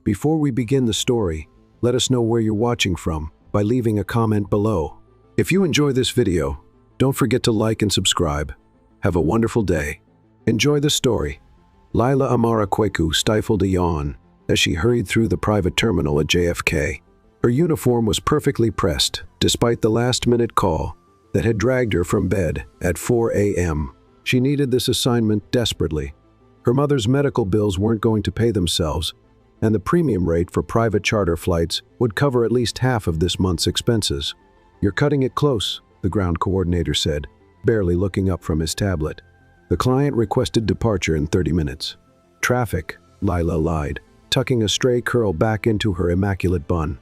Before we begin the story, let us know where you're watching from by leaving a comment below. If you enjoy this video, don't forget to like and subscribe. Have a wonderful day. Enjoy the story. Lila Amara Kweku stifled a yawn as she hurried through the private terminal at JFK. Her uniform was perfectly pressed, despite the last-minute call that had dragged her from bed at 4 a.m. She needed this assignment desperately. Her mother's medical bills weren't going to pay themselves, and the premium rate for private charter flights would cover at least half of this month's expenses. "You're cutting it close," the ground coordinator said, barely looking up from his tablet. The client requested departure in 30 minutes. "Traffic," Lila lied, tucking a stray curl back into her immaculate bun.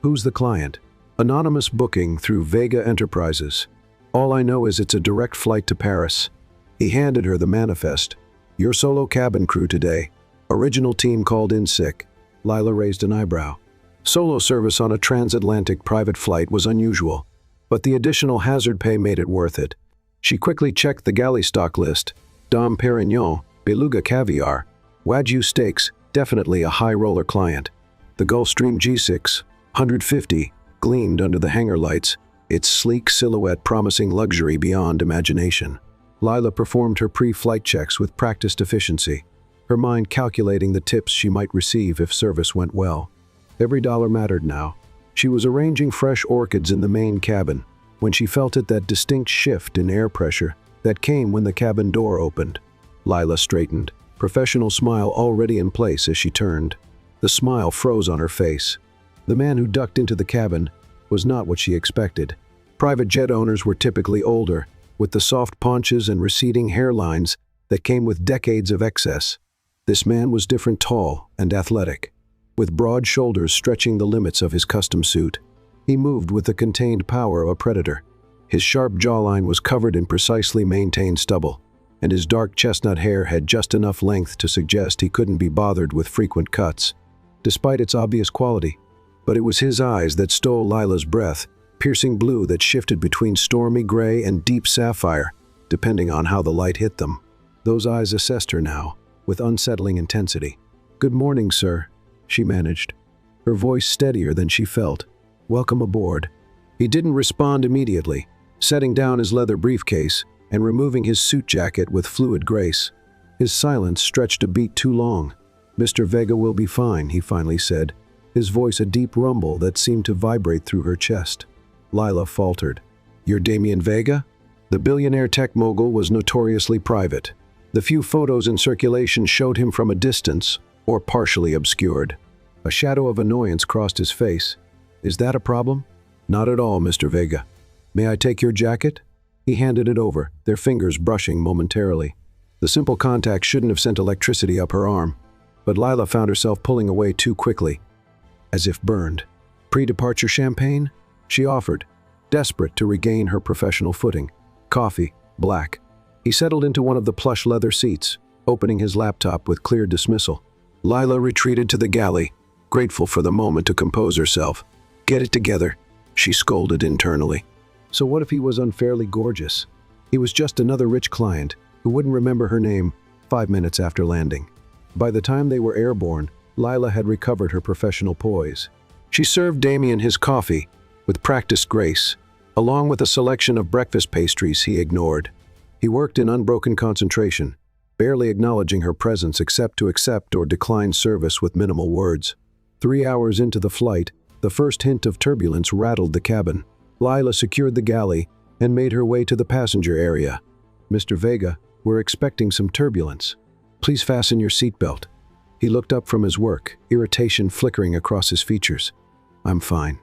"Who's the client?" "Anonymous booking through Vega Enterprises. All I know is it's a direct flight to Paris." He handed her the manifest. "Your solo cabin crew today. Original team called in sick." Lila raised an eyebrow. Solo service on a transatlantic private flight was unusual, but the additional hazard pay made it worth it. She quickly checked the galley stock list. Dom Perignon, Beluga Caviar, Wagyu steaks, definitely a high-roller client. The Gulfstream G6, 150, gleamed under the hangar lights, its sleek silhouette promising luxury beyond imagination. Lila performed her pre-flight checks with practiced efficiency, her mind calculating the tips she might receive if service went well. Every dollar mattered now. She was arranging fresh orchids in the main cabin when she felt that distinct shift in air pressure that came when the cabin door opened. Lila straightened, professional smile already in place as she turned. The smile froze on her face. The man who ducked into the cabin was not what she expected. Private jet owners were typically older, with the soft paunches and receding hairlines that came with decades of excess. This man was different, tall and athletic, with broad shoulders stretching the limits of his custom suit. He moved with the contained power of a predator. His sharp jawline was covered in precisely maintained stubble, and his dark chestnut hair had just enough length to suggest he couldn't be bothered with frequent cuts, despite its obvious quality. But it was his eyes that stole Lila's breath, piercing blue that shifted between stormy gray and deep sapphire, depending on how the light hit them. Those eyes assessed her now, with unsettling intensity. "Good morning, sir," she managed, her voice steadier than she felt. "Welcome aboard." He didn't respond immediately, setting down his leather briefcase and removing his suit jacket with fluid grace. His silence stretched a beat too long. "Mr. Vega will be fine," he finally said, his voice a deep rumble that seemed to vibrate through her chest. Lila faltered. "You're Damien Vega?" The billionaire tech mogul was notoriously private. The few photos in circulation showed him from a distance, or partially obscured. A shadow of annoyance crossed his face. "Is that a problem?" "Not at all, Mr. Vega. May I take your jacket?" He handed it over, their fingers brushing momentarily. The simple contact shouldn't have sent electricity up her arm, but Lila found herself pulling away too quickly, as if burned. "Pre-departure champagne?" she offered, desperate to regain her professional footing. "Coffee, black." He settled into one of the plush leather seats, opening his laptop with clear dismissal. Lila retreated to the galley, grateful for the moment to compose herself. "Get it together," she scolded internally. So what if he was unfairly gorgeous? He was just another rich client who wouldn't remember her name 5 minutes after landing. By the time they were airborne, Lila had recovered her professional poise. She served Damien his coffee with practiced grace, along with a selection of breakfast pastries he ignored. He worked in unbroken concentration, barely acknowledging her presence except to accept or decline service with minimal words. 3 hours into the flight, the first hint of turbulence rattled the cabin. Lila secured the galley and made her way to the passenger area. "Mr. Vega, we're expecting some turbulence. Please fasten your seatbelt." He looked up from his work, irritation flickering across his features. "I'm fine."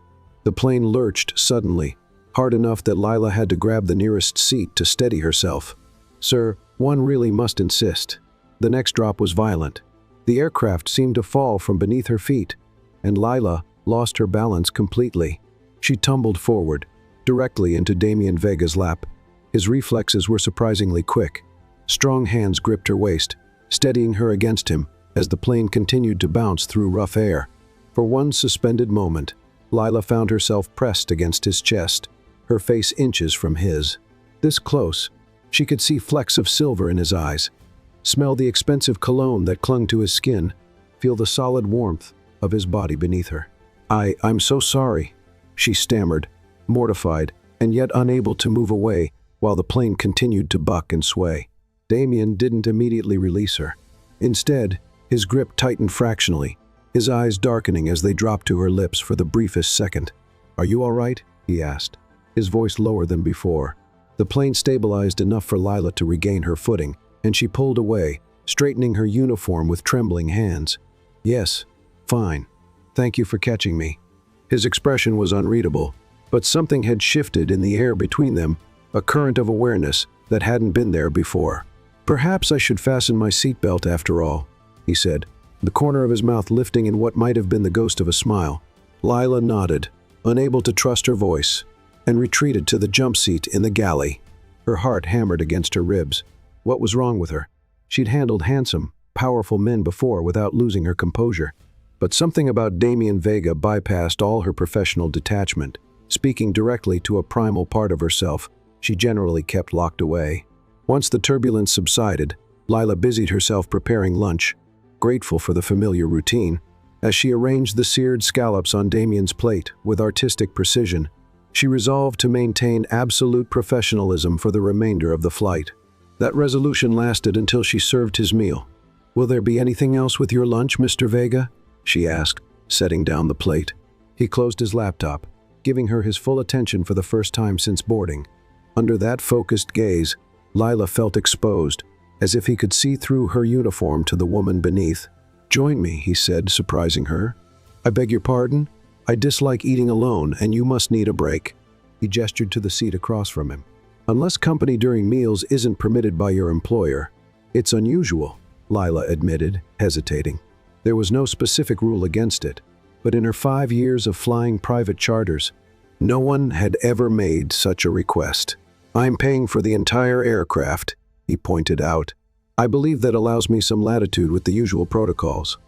The plane lurched suddenly, hard enough that Lila had to grab the nearest seat to steady herself. "Sir, one really must insist." The next drop was violent. The aircraft seemed to fall from beneath her feet, and Lila lost her balance completely. She tumbled forward, directly into Damien Vega's lap. His reflexes were surprisingly quick. Strong hands gripped her waist, steadying her against him as the plane continued to bounce through rough air. For one suspended moment, Lila found herself pressed against his chest, her face inches from his. This close, she could see flecks of silver in his eyes, smell the expensive cologne that clung to his skin, feel the solid warmth of his body beneath her. I'm so sorry," she stammered, mortified and yet unable to move away while the plane continued to buck and sway. Damien didn't immediately release her. Instead, his grip tightened fractionally, his eyes darkening as they dropped to her lips for the briefest second. "Are you all right?" he asked, his voice lower than before. The plane stabilized enough for Lila to regain her footing, and she pulled away, straightening her uniform with trembling hands. "Yes, fine. Thank you for catching me." His expression was unreadable, but something had shifted in the air between them, a current of awareness that hadn't been there before. "Perhaps I should fasten my seatbelt after all," he said, the corner of his mouth lifting in what might have been the ghost of a smile. Lila nodded, unable to trust her voice, and retreated to the jump seat in the galley. Her heart hammered against her ribs. What was wrong with her? She'd handled handsome, powerful men before without losing her composure. But something about Damien Vega bypassed all her professional detachment. Speaking directly to a primal part of herself, she generally kept locked away. Once the turbulence subsided, Lila busied herself preparing lunch, grateful for the familiar routine. As she arranged the seared scallops on Damien's plate with artistic precision, she resolved to maintain absolute professionalism for the remainder of the flight. That resolution lasted until she served his meal. "Will there be anything else with your lunch, Mr. Vega?" she asked, setting down the plate. He closed his laptop, giving her his full attention for the first time since boarding. Under that focused gaze, Lila felt exposed, as if he could see through her uniform to the woman beneath. "Join me," he said, surprising her. "I beg your pardon? I dislike eating alone, and you must need a break." He gestured to the seat across from him. "Unless company during meals isn't permitted by your employer. It's unusual," Lila admitted, hesitating. There was no specific rule against it, but in her 5 years of flying private charters, no one had ever made such a request. "I'm paying for the entire aircraft," he pointed out. "I believe that allows me some latitude with the usual protocols."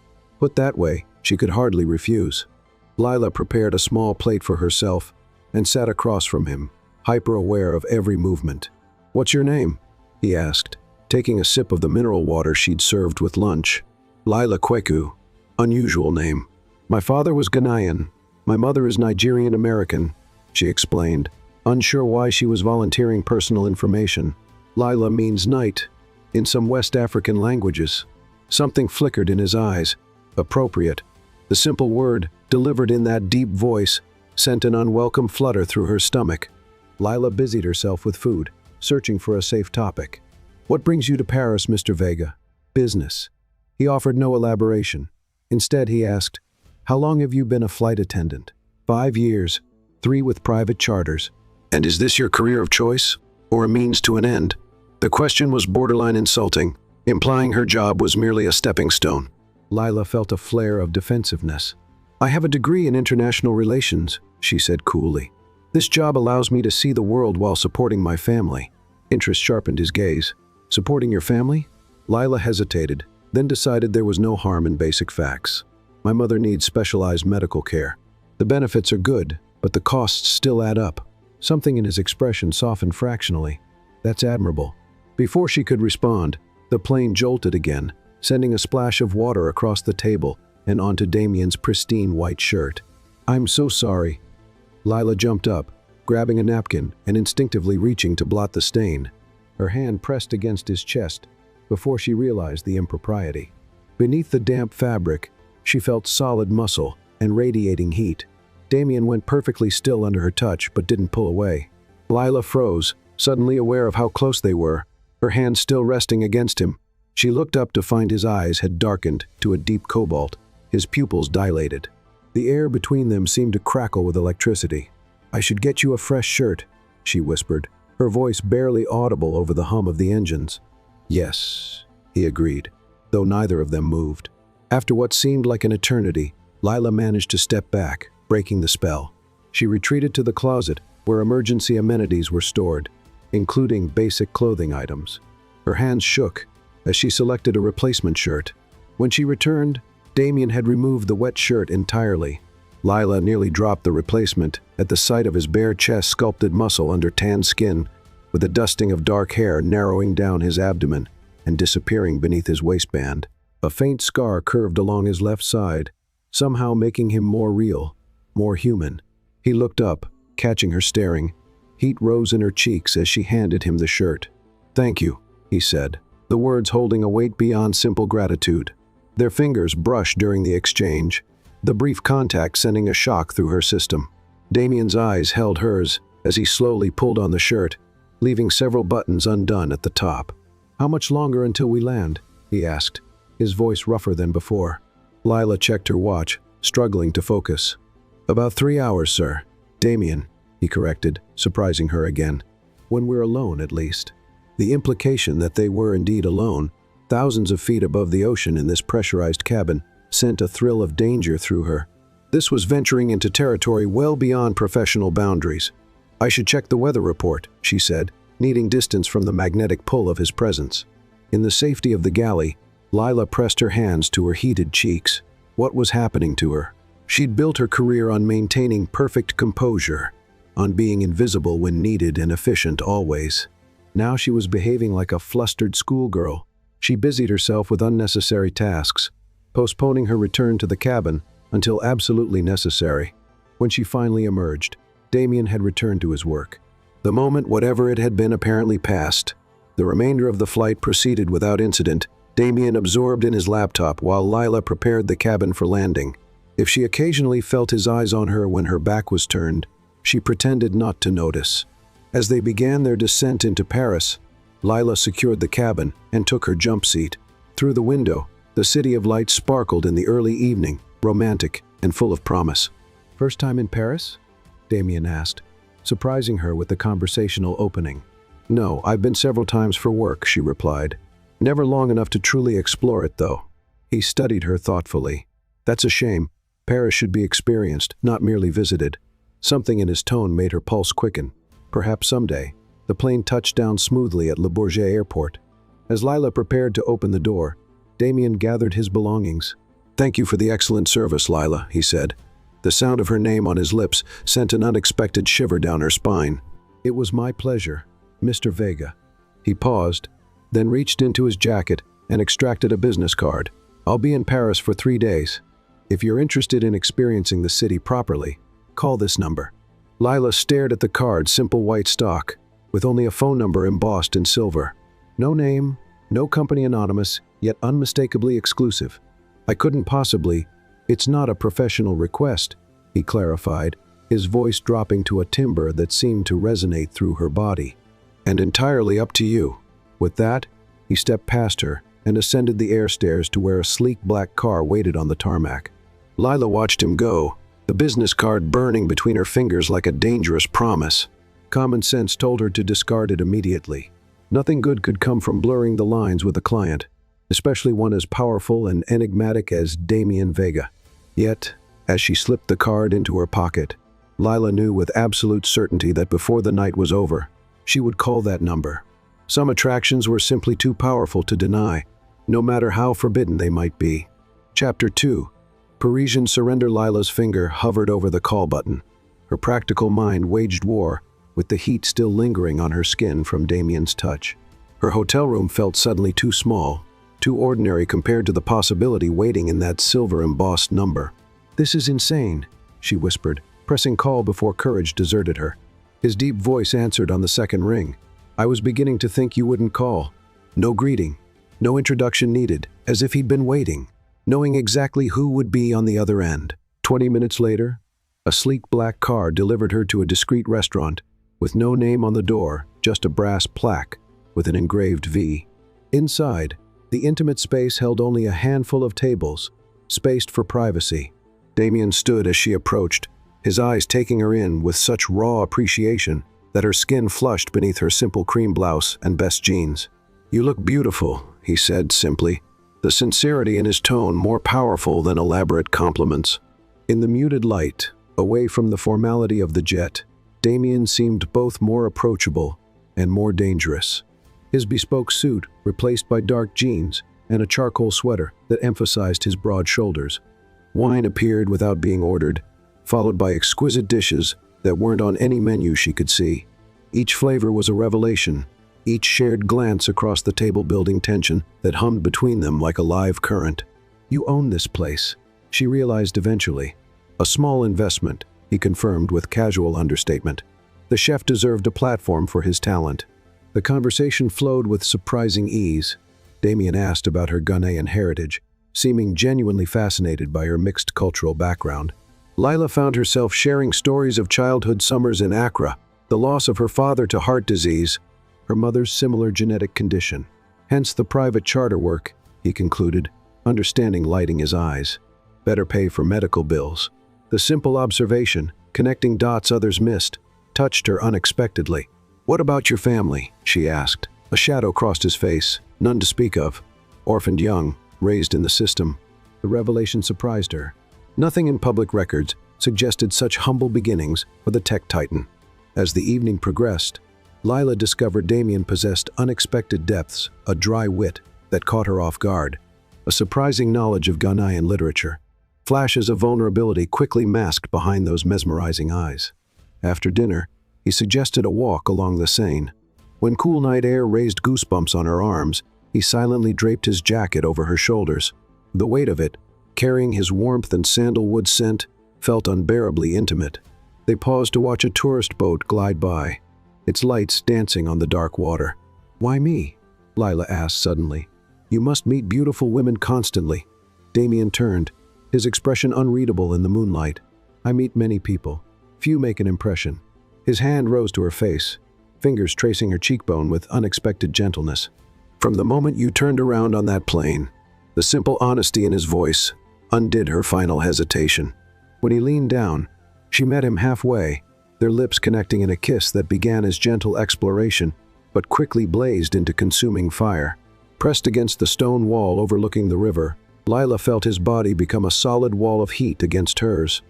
Put that way, she could hardly refuse. Lila prepared a small plate for herself and sat across from him, hyper-aware of every movement. "What's your name?" he asked, taking a sip of the mineral water she'd served with lunch. "Lila Kweku. Unusual name. My father was Ghanaian. My mother is Nigerian-American," she explained, unsure why she was volunteering personal information. "Lila means night in some West African languages." Something flickered in his eyes. Appropriate. The simple word, delivered in that deep voice, sent an unwelcome flutter through her stomach. Lila busied herself with food, searching for a safe topic. "What brings you to Paris, Mr. Vega?" "Business." He offered no elaboration. Instead, he asked, "How long have you been a flight attendant?" 5 years, 3 with private charters." "And is this your career of choice, or a means to an end?" The question was borderline insulting, implying her job was merely a stepping stone. Lila felt a flare of defensiveness. "I have a degree in international relations," she said coolly. "This job allows me to see the world while supporting my family." Interest sharpened his gaze. "Supporting your family?" Lila hesitated, then decided there was no harm in basic facts. "My mother needs specialized medical care. The benefits are good, but the costs still add up." Something in his expression softened fractionally. "That's admirable." Before she could respond, the plane jolted again, sending a splash of water across the table and onto Damien's pristine white shirt. "I'm so sorry." Lila jumped up, grabbing a napkin and instinctively reaching to blot the stain. Her hand pressed against his chest before she realized the impropriety. Beneath the damp fabric, she felt solid muscle and radiating heat. Damien went perfectly still under her touch but didn't pull away. Lila froze, suddenly aware of how close they were, her hand still resting against him. She looked up to find his eyes had darkened to a deep cobalt, his pupils dilated. The air between them seemed to crackle with electricity. "I should get you a fresh shirt," she whispered, her voice barely audible over the hum of the engines. "Yes," he agreed, though neither of them moved. After what seemed like an eternity, Lila managed to step back, breaking the spell. She retreated to the closet, where emergency amenities were stored, including basic clothing items. Her hands shook as she selected a replacement shirt. When she returned, Damien had removed the wet shirt entirely. Lila nearly dropped the replacement at the sight of his bare chest sculpted muscle under tan skin, with a dusting of dark hair narrowing down his abdomen and disappearing beneath his waistband. A faint scar curved along his left side, somehow making him more real, more human. He looked up, catching her staring. Heat rose in her cheeks as she handed him the shirt. "Thank you," he said, the words holding a weight beyond simple gratitude. Their fingers brushed during the exchange, the brief contact sending a shock through her system. Damien's eyes held hers as he slowly pulled on the shirt, leaving several buttons undone at the top. "How much longer until we land?" he asked, his voice rougher than before. Lila checked her watch, struggling to focus. "About 3 hours, sir." "Damien," he corrected, surprising her again. "When we're alone, at least." The implication that they were indeed alone, thousands of feet above the ocean in this pressurized cabin, sent a thrill of danger through her. This was venturing into territory well beyond professional boundaries. "I should check the weather report," she said, needing distance from the magnetic pull of his presence. In the safety of the galley, Lila pressed her hands to her heated cheeks. What was happening to her? She'd built her career on maintaining perfect composure, on being invisible when needed and efficient always. Now she was behaving like a flustered schoolgirl. She busied herself with unnecessary tasks, postponing her return to the cabin until absolutely necessary. When she finally emerged, Damien had returned to his work. The moment whatever it had been apparently passed. The remainder of the flight proceeded without incident, Damien absorbed in his laptop while Lila prepared the cabin for landing. If she occasionally felt his eyes on her when her back was turned, she pretended not to notice. As they began their descent into Paris, Lila secured the cabin and took her jump seat. Through the window, the city of lights sparkled in the early evening, romantic and full of promise. "First time in Paris?" Damien asked, surprising her with the conversational opening. "No, I've been several times for work," she replied. "Never long enough to truly explore it, though." He studied her thoughtfully. "That's a shame. Paris should be experienced, not merely visited." Something in his tone made her pulse quicken. Perhaps someday. The plane touched down smoothly at Le Bourget Airport. As Lila prepared to open the door, Damien gathered his belongings. "Thank you for the excellent service, Lila," he said. The sound of her name on his lips sent an unexpected shiver down her spine. "It was my pleasure, Mr. Vega." He paused, then reached into his jacket and extracted a business card. "I'll be in Paris for 3 days. If you're interested in experiencing the city properly, call this number." Lila stared at the card's simple white stock, with only a phone number embossed in silver. No name, no company anonymous, yet unmistakably exclusive. "I couldn't possibly. It's not a professional request," he clarified, his voice dropping to a timbre that seemed to resonate through her body. "And entirely up to you." With that, he stepped past her and ascended the air stairs to where a sleek black car waited on the tarmac. Lila watched him go, the business card burning between her fingers like a dangerous promise. Common sense told her to discard it immediately. Nothing good could come from blurring the lines with a client, especially one as powerful and enigmatic as Damien Vega. Yet, as she slipped the card into her pocket, Lila knew with absolute certainty that before the night was over, she would call that number. Some attractions were simply too powerful to deny, no matter how forbidden they might be. Chapter 2. Parisian surrender. Lila's finger hovered over the call button. Her practical mind waged war, with the heat still lingering on her skin from Damien's touch. Her hotel room felt suddenly too small, too ordinary compared to the possibility waiting in that silver-embossed number. "This is insane," she whispered, pressing call before courage deserted her. His deep voice answered on the second ring. "I was beginning to think you wouldn't call." No greeting, no introduction needed, as if he'd been waiting, knowing exactly who would be on the other end. 20 minutes later, a sleek black car delivered her to a discreet restaurant, with no name on the door, just a brass plaque with an engraved V. Inside, the intimate space held only a handful of tables, spaced for privacy. Damien stood as she approached, his eyes taking her in with such raw appreciation that her skin flushed beneath her simple cream blouse and best jeans. "You look beautiful," he said simply, the sincerity in his tone more powerful than elaborate compliments. In the muted light, away from the formality of the jet, Damien seemed both more approachable and more dangerous. His bespoke suit, replaced by dark jeans and a charcoal sweater that emphasized his broad shoulders. Wine appeared without being ordered, followed by exquisite dishes that weren't on any menu she could see. Each flavor was a revelation, each shared glance across the table building tension that hummed between them like a live current. "You own this place," she realized eventually. "A small investment," he confirmed with casual understatement. The chef deserved a platform for his talent. The conversation flowed with surprising ease. Damien asked about her Ghanaian heritage, seeming genuinely fascinated by her mixed cultural background. Lila found herself sharing stories of childhood summers in Accra, the loss of her father to heart disease, her mother's similar genetic condition. Hence the private charter work, he concluded, understanding lighting his eyes. Better pay for medical bills. The simple observation, connecting dots others missed, touched her unexpectedly. "What about your family?" she asked. A shadow crossed his face, none to speak of. Orphaned young, raised in the system. The revelation surprised her. Nothing in public records suggested such humble beginnings for the tech titan. As the evening progressed, Lila discovered Damien possessed unexpected depths, a dry wit that caught her off guard, a surprising knowledge of Ghanaian literature. Flashes of vulnerability quickly masked behind those mesmerizing eyes. After dinner, he suggested a walk along the Seine. When cool night air raised goosebumps on her arms, he silently draped his jacket over her shoulders. The weight of it, carrying his warmth and sandalwood scent, felt unbearably intimate. They paused to watch a tourist boat glide by, its lights dancing on the dark water. "Why me?" Lila asked suddenly. "You must meet beautiful women constantly." Damien turned, his expression unreadable in the moonlight. "I meet many people. Few make an impression." His hand rose to her face, fingers tracing her cheekbone with unexpected gentleness. "From the moment you turned around on that plane," the simple honesty in his voice undid her final hesitation. When he leaned down, she met him halfway, their lips connecting in a kiss that began as gentle exploration, but quickly blazed into consuming fire. Pressed against the stone wall overlooking the river, Lila felt his body become a solid wall of heat against hers.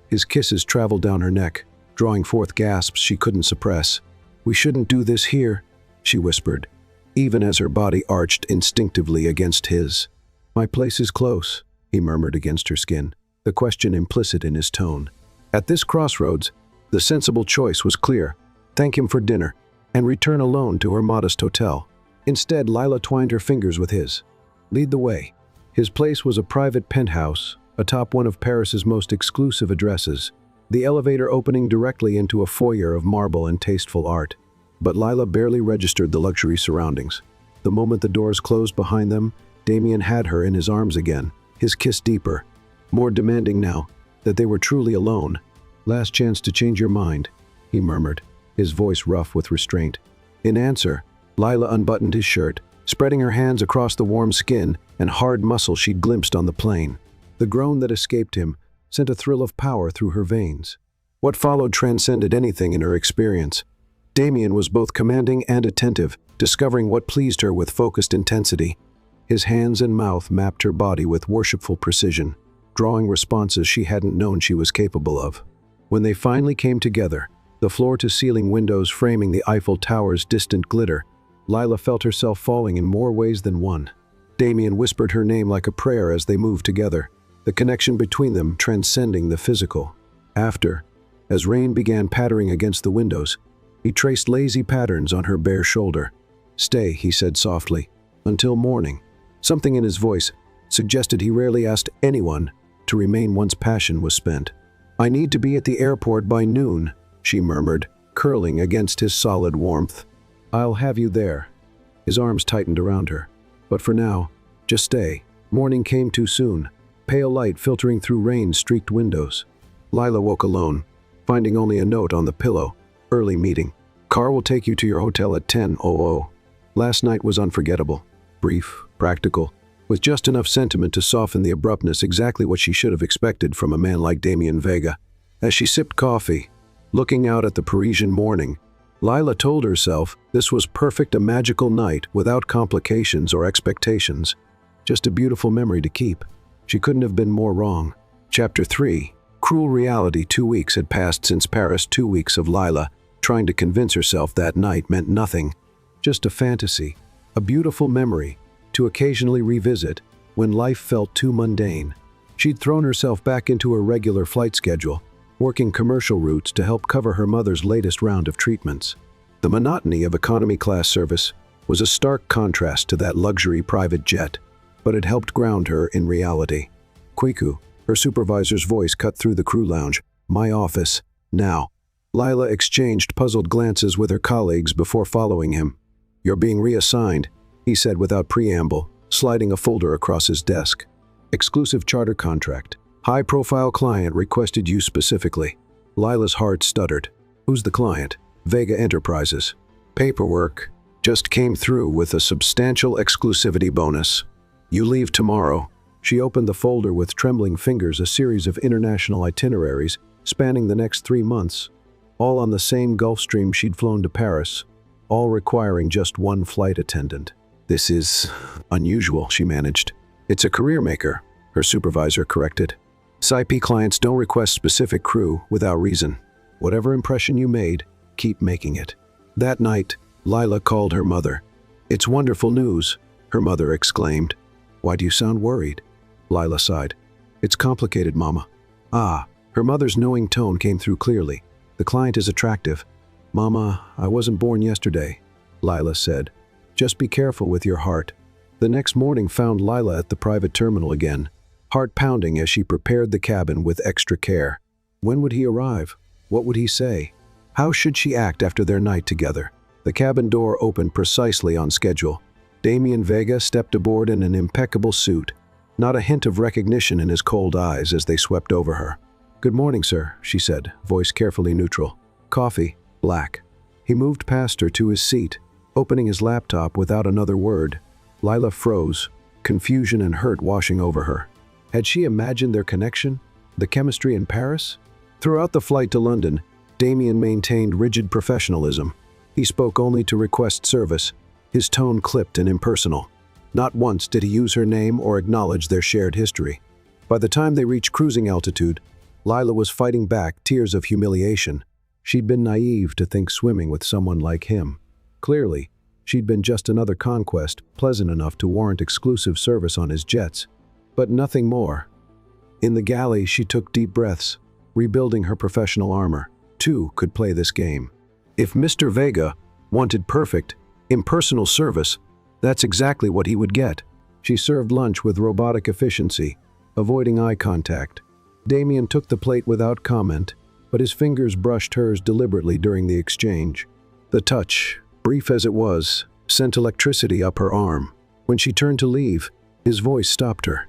His kisses traveled down her neck, drawing forth gasps she couldn't suppress. "We shouldn't do this here," she whispered, even as her body arched instinctively against his. "My place is close," he murmured against her skin, the question implicit in his tone. At this crossroads, the sensible choice was clear: thank him for dinner, and return alone to her modest hotel. Instead, Lila twined her fingers with his. "Lead the way." His place was a private penthouse, atop one of Paris's most exclusive addresses, the elevator opening directly into a foyer of marble and tasteful art. But Lila barely registered the luxury surroundings. The moment the doors closed behind them, Damien had her in his arms again, his kiss deeper, more demanding now that they were truly alone. "Last chance to change your mind," he murmured, his voice rough with restraint. In answer, Lila unbuttoned his shirt, spreading her hands across the warm skin and hard muscle she'd glimpsed on the plane. The groan that escaped him sent a thrill of power through her veins. What followed transcended anything in her experience. Damien was both commanding and attentive, discovering what pleased her with focused intensity. His hands and mouth mapped her body with worshipful precision, drawing responses she hadn't known she was capable of. When they finally came together, the floor-to-ceiling windows framing the Eiffel Tower's distant glitter, Lila felt herself falling in more ways than one. Damien whispered her name like a prayer as they moved together, the connection between them transcending the physical. After, as rain began pattering against the windows, he traced lazy patterns on her bare shoulder. "Stay," he said softly, "until morning." Something in his voice suggested he rarely asked anyone to remain once passion was spent. "I need to be at the airport by noon," she murmured, curling against his solid warmth. "I'll have you there." His arms tightened around her. "But for now, just stay." Morning came too soon, pale light filtering through rain-streaked windows. Lila woke alone, finding only a note on the pillow. "Early meeting. Car will take you to your hotel at 10:00. Last night was unforgettable. Brief, practical, with just enough sentiment to soften the abruptness, exactly what she should have expected from a man like Damien Vega. As she sipped coffee, looking out at the Parisian morning, Lila told herself this was perfect, a magical night without complications or expectations. Just a beautiful memory to keep. She couldn't have been more wrong. Chapter 3. Cruel reality. 2 weeks had passed since Paris, 2 weeks of Lila trying to convince herself that night meant nothing. Just a fantasy, a beautiful memory to occasionally revisit when life felt too mundane. She'd thrown herself back into her regular flight schedule, working commercial routes to help cover her mother's latest round of treatments. The monotony of economy-class service was a stark contrast to that luxury private jet, but it helped ground her in reality. Kwiku, her supervisor's voice cut through the crew lounge. "My office, now." Lila exchanged puzzled glances with her colleagues before following him. "You're being reassigned," he said without preamble, sliding a folder across his desk. "Exclusive charter contract. High-profile client requested you specifically." Lila's heart stuttered. "Who's the client?" "Vega Enterprises. Paperwork just came through with a substantial exclusivity bonus. You leave tomorrow." She opened the folder with trembling fingers, a series of international itineraries spanning the next 3 months, all on the same Gulfstream she'd flown to Paris, all requiring just one flight attendant. "This is unusual," she managed. "It's a career maker," her supervisor corrected. "SIP clients don't request specific crew without reason. Whatever impression you made, keep making it." That night, Lila called her mother. "It's wonderful news," her mother exclaimed. "Why do you sound worried?" Lila sighed. "It's complicated, Mama." "Ah." Her mother's knowing tone came through clearly. "The client is attractive." "Mama, I wasn't born yesterday," Lila said. "Just be careful with your heart." The next morning found Lila at the private terminal again, heart pounding as she prepared the cabin with extra care. When would he arrive? What would he say? How should she act after their night together? The cabin door opened precisely on schedule. Damian Vega stepped aboard in an impeccable suit, not a hint of recognition in his cold eyes as they swept over her. "Good morning, sir," she said, voice carefully neutral. "Coffee, black." He moved past her to his seat, opening his laptop without another word. Lila froze, confusion and hurt washing over her. Had she imagined their connection? The chemistry in Paris? Throughout the flight to London, Damian maintained rigid professionalism. He spoke only to request service, his tone clipped and impersonal. Not once did he use her name or acknowledge their shared history. By the time they reached cruising altitude, Lila was fighting back tears of humiliation. She'd been naive to think swimming with someone like him. Clearly, she'd been just another conquest, pleasant enough to warrant exclusive service on his jets. But nothing more. In the galley, she took deep breaths, rebuilding her professional armor. Two could play this game. If Mr. Vega wanted perfect, impersonal service, that's exactly what he would get. She served lunch with robotic efficiency, avoiding eye contact. Damian took the plate without comment, but his fingers brushed hers deliberately during the exchange. The touch, brief as it was, sent electricity up her arm. When she turned to leave, his voice stopped her.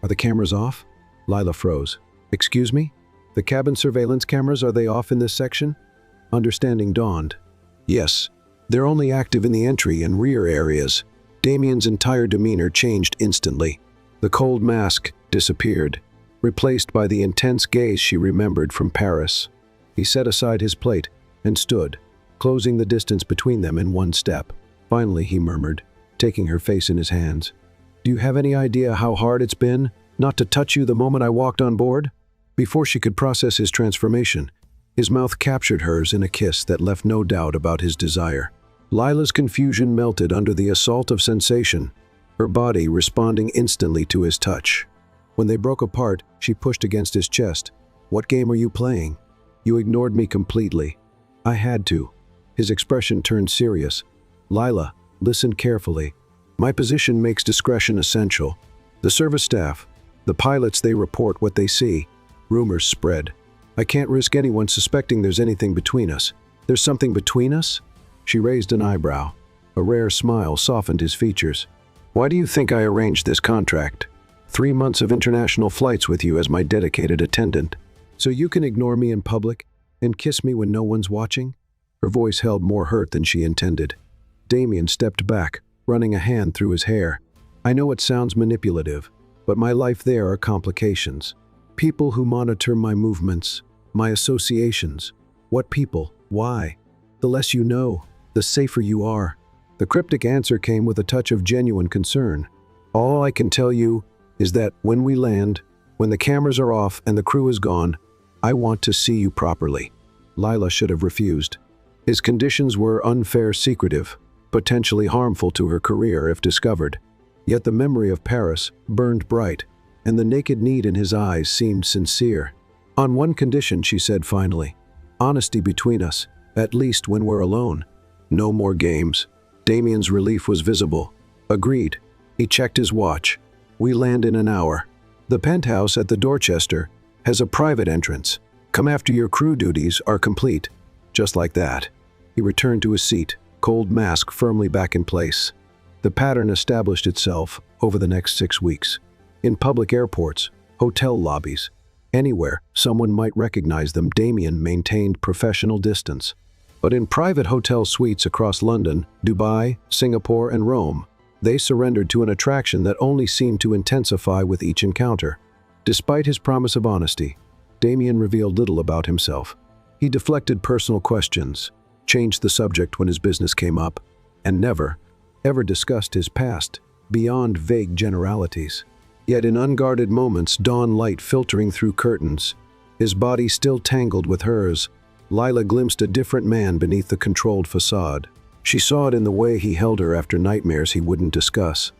"Are the cameras off?" Lila froze. "Excuse me? The cabin surveillance cameras, are they off in this section?" Understanding dawned. "Yes. They're only active in the entry and rear areas." Damian's entire demeanor changed instantly. The cold mask disappeared, replaced by the intense gaze she remembered from Paris. He set aside his plate and stood, closing the distance between them in one step. Finally, he murmured, taking her face in his hands. "Do you have any idea how hard it's been not to touch you the moment I walked on board?" Before she could process his transformation, his mouth captured hers in a kiss that left no doubt about his desire. Lila's confusion melted under the assault of sensation, her body responding instantly to his touch. When they broke apart, she pushed against his chest. "What game are you playing? You ignored me completely." "I had to." His expression turned serious. "Lila, listen carefully. My position makes discretion essential. The service staff, the pilots, they report what they see. Rumors spread. I can't risk anyone suspecting there's anything between us." "There's something between us?" She raised an eyebrow. A rare smile softened his features. "Why do you think I arranged this contract? 3 months of international flights with you as my dedicated attendant. So you can ignore me in public and kiss me when no one's watching?" Her voice held more hurt than she intended. Damian stepped back, running a hand through his hair. "I know it sounds manipulative, but my life there are complications. People who monitor my movements, my associations. What people? Why? The less you know, the safer you are." The cryptic answer came with a touch of genuine concern. "All I can tell you is that when we land, when the cameras are off and the crew is gone, I want to see you properly." Lila should have refused. His conditions were unfair, secretive, potentially harmful to her career if discovered. Yet the memory of Paris burned bright, and the naked need in his eyes seemed sincere. "On one condition," she said finally. "Honesty between us, at least when we're alone." No more games. Damien's relief was visible. Agreed. He checked his watch. We land in an hour. The penthouse at the Dorchester has a private entrance. Come after your crew duties are complete. Just like that. He returned to his seat, cold mask firmly back in place. The pattern established itself over the next 6 weeks. In public airports, hotel lobbies, anywhere someone might recognize them, Damien maintained professional distance. But in private hotel suites across London, Dubai, Singapore, and Rome, they surrendered to an attraction that only seemed to intensify with each encounter. Despite his promise of honesty, Damien revealed little about himself. He deflected personal questions, changed the subject when his business came up, and never, ever discussed his past beyond vague generalities. Yet in unguarded moments, dawn light filtering through curtains, his body still tangled with hers, Lila glimpsed a different man beneath the controlled facade. She saw it in the way he held her after nightmares he wouldn't discuss,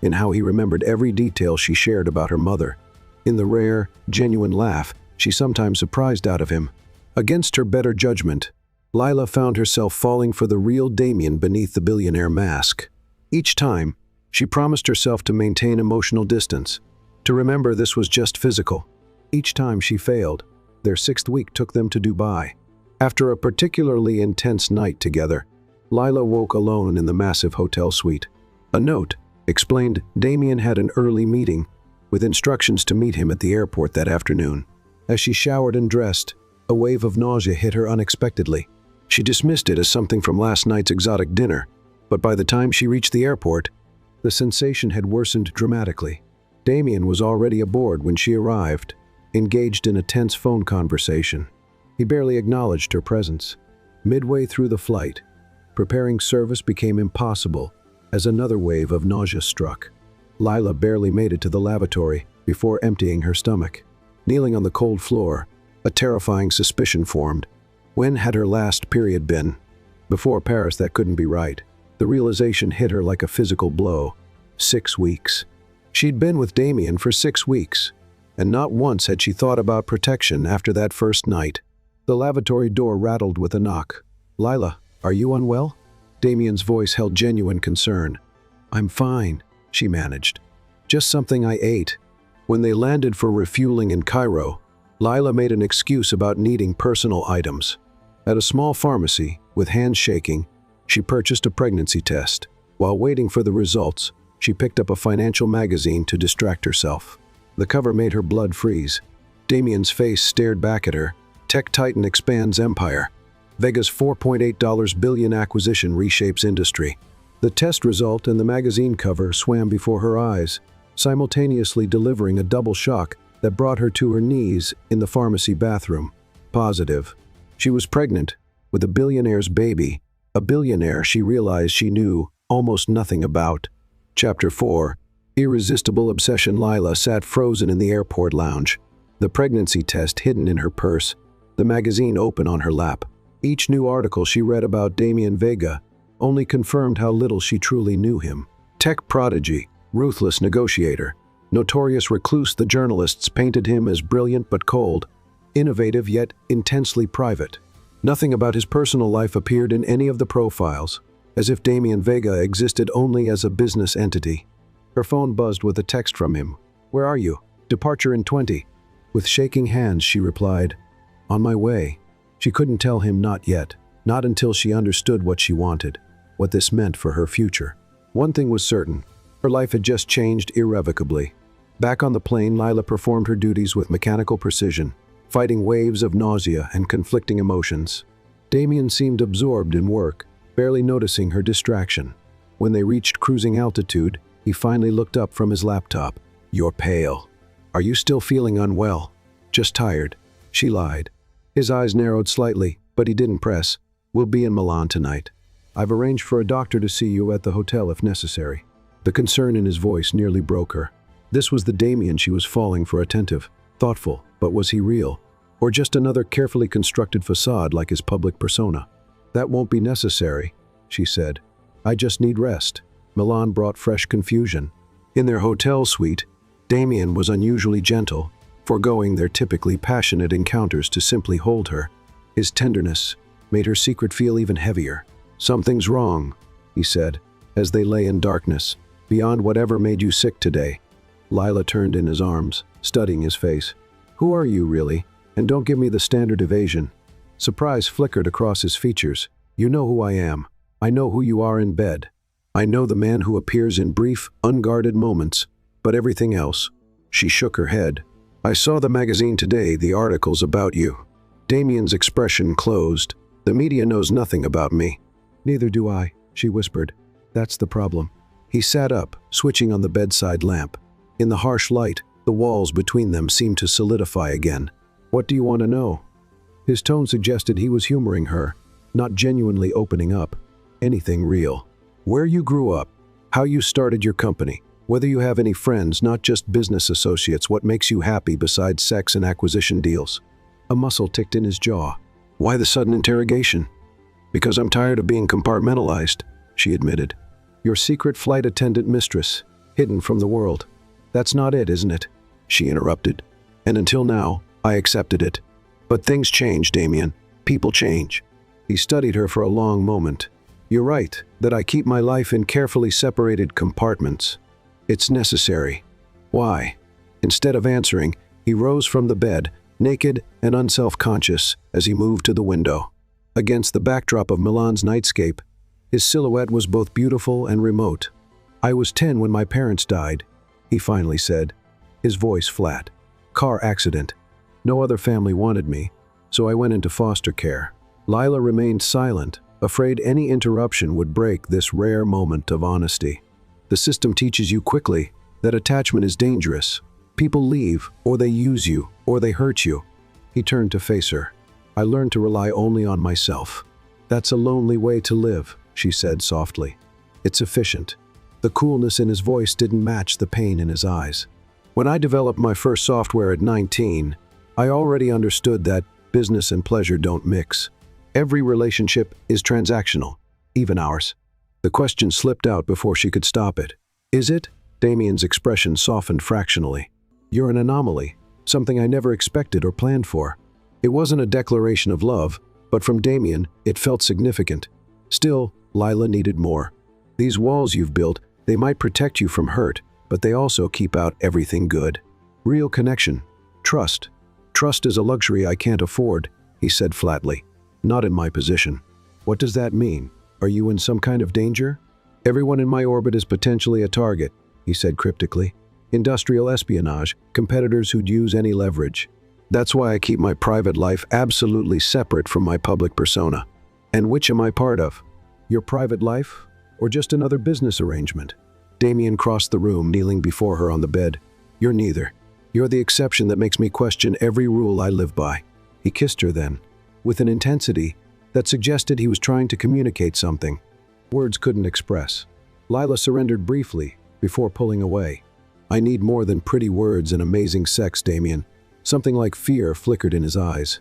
in how he remembered every detail she shared about her mother, in the rare, genuine laugh she sometimes surprised out of him. Against her better judgment, Lila found herself falling for the real Damien beneath the billionaire mask. Each time, she promised herself to maintain emotional distance, to remember this was just physical. Each time she failed, their 6th week took them to Dubai. After a particularly intense night together, Lila woke alone in the massive hotel suite. A note explained Damien had an early meeting, with instructions to meet him at the airport that afternoon. As she showered and dressed, a wave of nausea hit her unexpectedly. She dismissed it as something from last night's exotic dinner, but by the time she reached the airport, the sensation had worsened dramatically. Damien was already aboard when she arrived, engaged in a tense phone conversation. He barely acknowledged her presence. Midway through the flight, preparing service became impossible as another wave of nausea struck. Lila barely made it to the lavatory before emptying her stomach. Kneeling on the cold floor, a terrifying suspicion formed. When had her last period been? Before Paris, that couldn't be right. The realization hit her like a physical blow. 6 weeks. She'd been with Damien for 6 weeks, and not once had she thought about protection after that first night. The lavatory door rattled with a knock. "Lila, are you unwell?" Damien's voice held genuine concern. "I'm fine," she managed. "Just something I ate." When they landed for refueling in Cairo, Lila made an excuse about needing personal items. At a small pharmacy, with hands shaking, she purchased a pregnancy test. While waiting for the results, she picked up a financial magazine to distract herself. The cover made her blood freeze. Damien's face stared back at her. Tech titan expands empire. Vega's $4.8 billion acquisition reshapes industry. The test result and the magazine cover swam before her eyes, simultaneously delivering a double shock that brought her to her knees in the pharmacy bathroom. Positive. She was pregnant with a billionaire's baby, a billionaire she realized she knew almost nothing about. Chapter 4. Irresistible Obsession. Lila sat frozen in the airport lounge, the pregnancy test hidden in her purse, the magazine open on her lap. Each new article she read about Damien Vega only confirmed how little she truly knew him. Tech prodigy, ruthless negotiator, notorious recluse, the journalists painted him as brilliant but cold, innovative yet intensely private. Nothing about his personal life appeared in any of the profiles, as if Damien Vega existed only as a business entity. Her phone buzzed with a text from him. "Where are you? Departure in 20. With shaking hands, she replied, "On my way." She couldn't tell him not yet, not until she understood what she wanted, what this meant for her future. One thing was certain, her life had just changed irrevocably. Back on the plane, Lila performed her duties with mechanical precision, fighting waves of nausea and conflicting emotions. Damien seemed absorbed in work, barely noticing her distraction. When they reached cruising altitude, he finally looked up from his laptop. "You're pale. Are you still feeling unwell?" "Just tired," she lied. His eyes narrowed slightly, but he didn't press. "We'll be in Milan tonight. I've arranged for a doctor to see you at the hotel if necessary." The concern in his voice nearly broke her. This was the Damien she was falling for, attentive, thoughtful, but was he real? Or just another carefully constructed facade like his public persona? "That won't be necessary," she said. "I just need rest." Milan brought fresh confusion. In their hotel suite, Damien was unusually gentle, foregoing their typically passionate encounters to simply hold her. His tenderness made her secret feel even heavier. "Something's wrong," he said, as they lay in darkness. "Beyond whatever made you sick today." Lila turned in his arms, studying his face. "Who are you, really? And don't give me the standard evasion." Surprise flickered across his features. "You know who I am. I know who you are in bed. I know the man who appears in brief, unguarded moments. But everything else." She shook her head. "I saw the magazine today, the articles about you." Damien's expression closed. "The media knows nothing about me." "Neither do I," she whispered. "That's the problem." He sat up, switching on the bedside lamp. In the harsh light, the walls between them seemed to solidify again. "What do you want to know?" His tone suggested he was humoring her, not genuinely opening up. "Anything real. Where you grew up, how you started your company, whether you have any friends, not just business associates, what makes you happy besides sex and acquisition deals." A muscle ticked in his jaw. "Why the sudden interrogation?" "Because I'm tired of being compartmentalized," she admitted. "Your secret flight attendant mistress, hidden from the world. That's not it, isn't it?" She interrupted. "And until now, I accepted it. But things change, Damien. People change." He studied her for a long moment. "You're right, that I keep my life in carefully separated compartments. It's necessary." "Why?" Instead of answering, he rose from the bed, naked and unself-conscious, as he moved to the window. Against the backdrop of Milan's nightscape, his silhouette was both beautiful and remote. "I was 10 when my parents died," he finally said, his voice flat. "Car accident. No other family wanted me, so I went into foster care." Lila remained silent, afraid any interruption would break this rare moment of honesty. The system teaches you quickly that attachment is dangerous. People leave, or they use you, or they hurt you. He turned to face her. "I learned to rely only on myself." "That's a lonely way to live," she said softly. "It's efficient." The coolness in his voice didn't match the pain in his eyes. "When I developed my first software at 19, I already understood that business and pleasure don't mix. Every relationship is transactional, even ours." The question slipped out before she could stop it. "Is it?" Damien's expression softened fractionally. "You're an anomaly, something I never expected or planned for." It wasn't a declaration of love, but from Damien, it felt significant. Still, Lila needed more. "These walls you've built, they might protect you from hurt, but they also keep out everything good. Real connection. Trust. Trust is a luxury I can't afford," he said flatly. "Not in my position." "What does that mean? Are you in some kind of danger?" "Everyone in my orbit is potentially a target," he said cryptically. "Industrial espionage, competitors who'd use any leverage. That's why I keep my private life absolutely separate from my public persona." "And which am I part of? Your private life? Or just another business arrangement?" Damien crossed the room, kneeling before her on the bed. "You're neither. You're the exception that makes me question every rule I live by." He kissed her then, with an intensity that suggested he was trying to communicate something words couldn't express. Lila surrendered briefly before pulling away. "I need more than pretty words and amazing sex, Damien." Something like fear flickered in his eyes.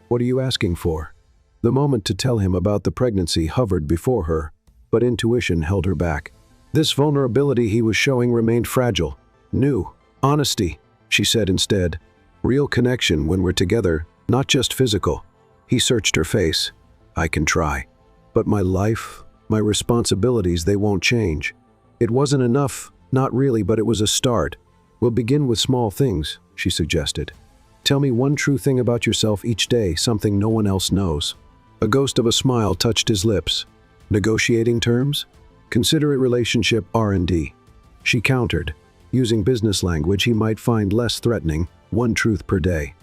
"What are you asking for?" The moment to tell him about the pregnancy hovered before her, but intuition held her back. This vulnerability he was showing remained fragile. "New. Honesty," she said instead. "Real connection when we're together, not just physical." He searched her face. "I can try. But my life, my responsibilities, they won't change." It wasn't enough, not really, but it was a start. "We'll begin with small things," she suggested. "Tell me one true thing about yourself each day, something no one else knows." A ghost of a smile touched his lips. "Negotiating terms? Consider it relationship R&D." She countered, using business language he might find less threatening, one truth per day.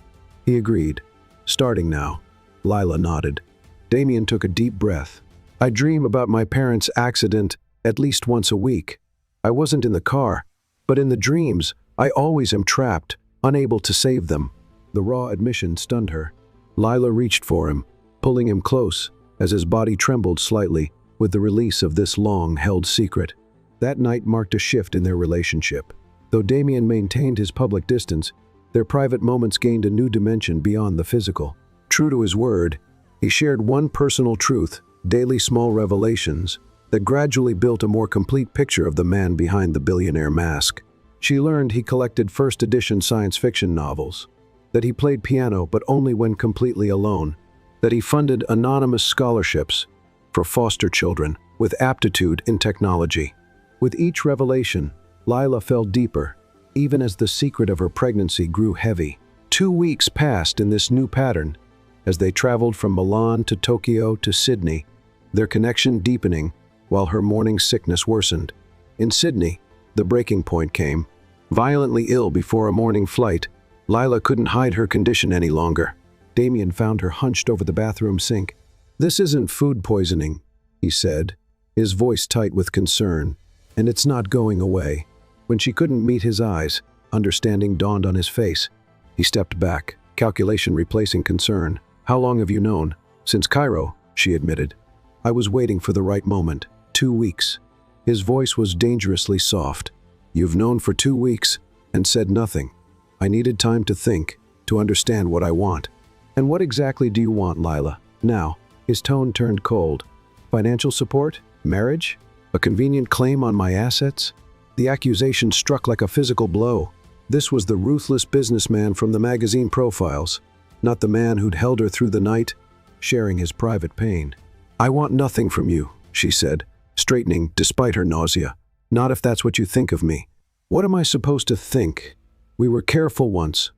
He agreed. "Starting now." Lila nodded. Damien took a deep breath. "I dream about my parents' accident at least once a week. I wasn't in the car, but in the dreams, I always am trapped, unable to save them." The raw admission stunned her. Lila reached for him, pulling him close as his body trembled slightly with the release of this long-held secret. That night marked a shift in their relationship. Though Damien maintained his public distance, their private moments gained a new dimension beyond the physical. True to his word, he shared one personal truth, daily small revelations, that gradually built a more complete picture of the man behind the billionaire mask. She learned he collected first-edition science fiction novels, that he played piano but only when completely alone, that he funded anonymous scholarships, for foster children with aptitude in technology. With each revelation, Lila fell deeper, even as the secret of her pregnancy grew heavy. 2 weeks passed in this new pattern as they traveled from Milan to Tokyo to Sydney, their connection deepening while her morning sickness worsened. In Sydney, the breaking point came. Violently ill before a morning flight, Lila couldn't hide her condition any longer. Damien found her hunched over the bathroom sink. "This isn't food poisoning," he said, his voice tight with concern, "and it's not going away." When she couldn't meet his eyes, understanding dawned on his face. He stepped back, calculation replacing concern. "How long have you known?" "Since Cairo," she admitted. "I was waiting for the right moment. 2 weeks." His voice was dangerously soft. "You've known for 2 weeks and said nothing. I needed time to think, to understand what I want." "And what exactly do you want, Lila? Now?" His tone turned cold. "Financial support? Marriage? A convenient claim on my assets?" The accusation struck like a physical blow. This was the ruthless businessman from the magazine profiles, not the man who'd held her through the night, sharing his private pain. "I want nothing from you," she said, straightening despite her nausea. "Not if that's what you think of me." "What am I supposed to think? We were careful once.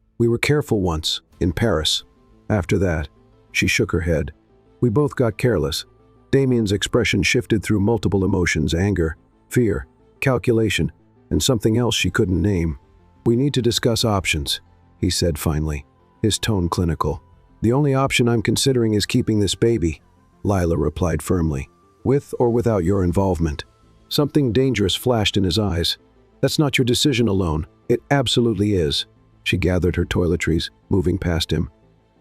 In Paris. After that," she shook her head, "we both got careless." Damien's expression shifted through multiple emotions: anger, fear, calculation, and something else she couldn't name. "We need to discuss options," he said finally, his tone clinical. "The only option I'm considering is keeping this baby," Lila replied firmly, "with or without your involvement." Something dangerous flashed in his eyes. "That's not your decision alone. It absolutely is." She gathered her toiletries, moving past him.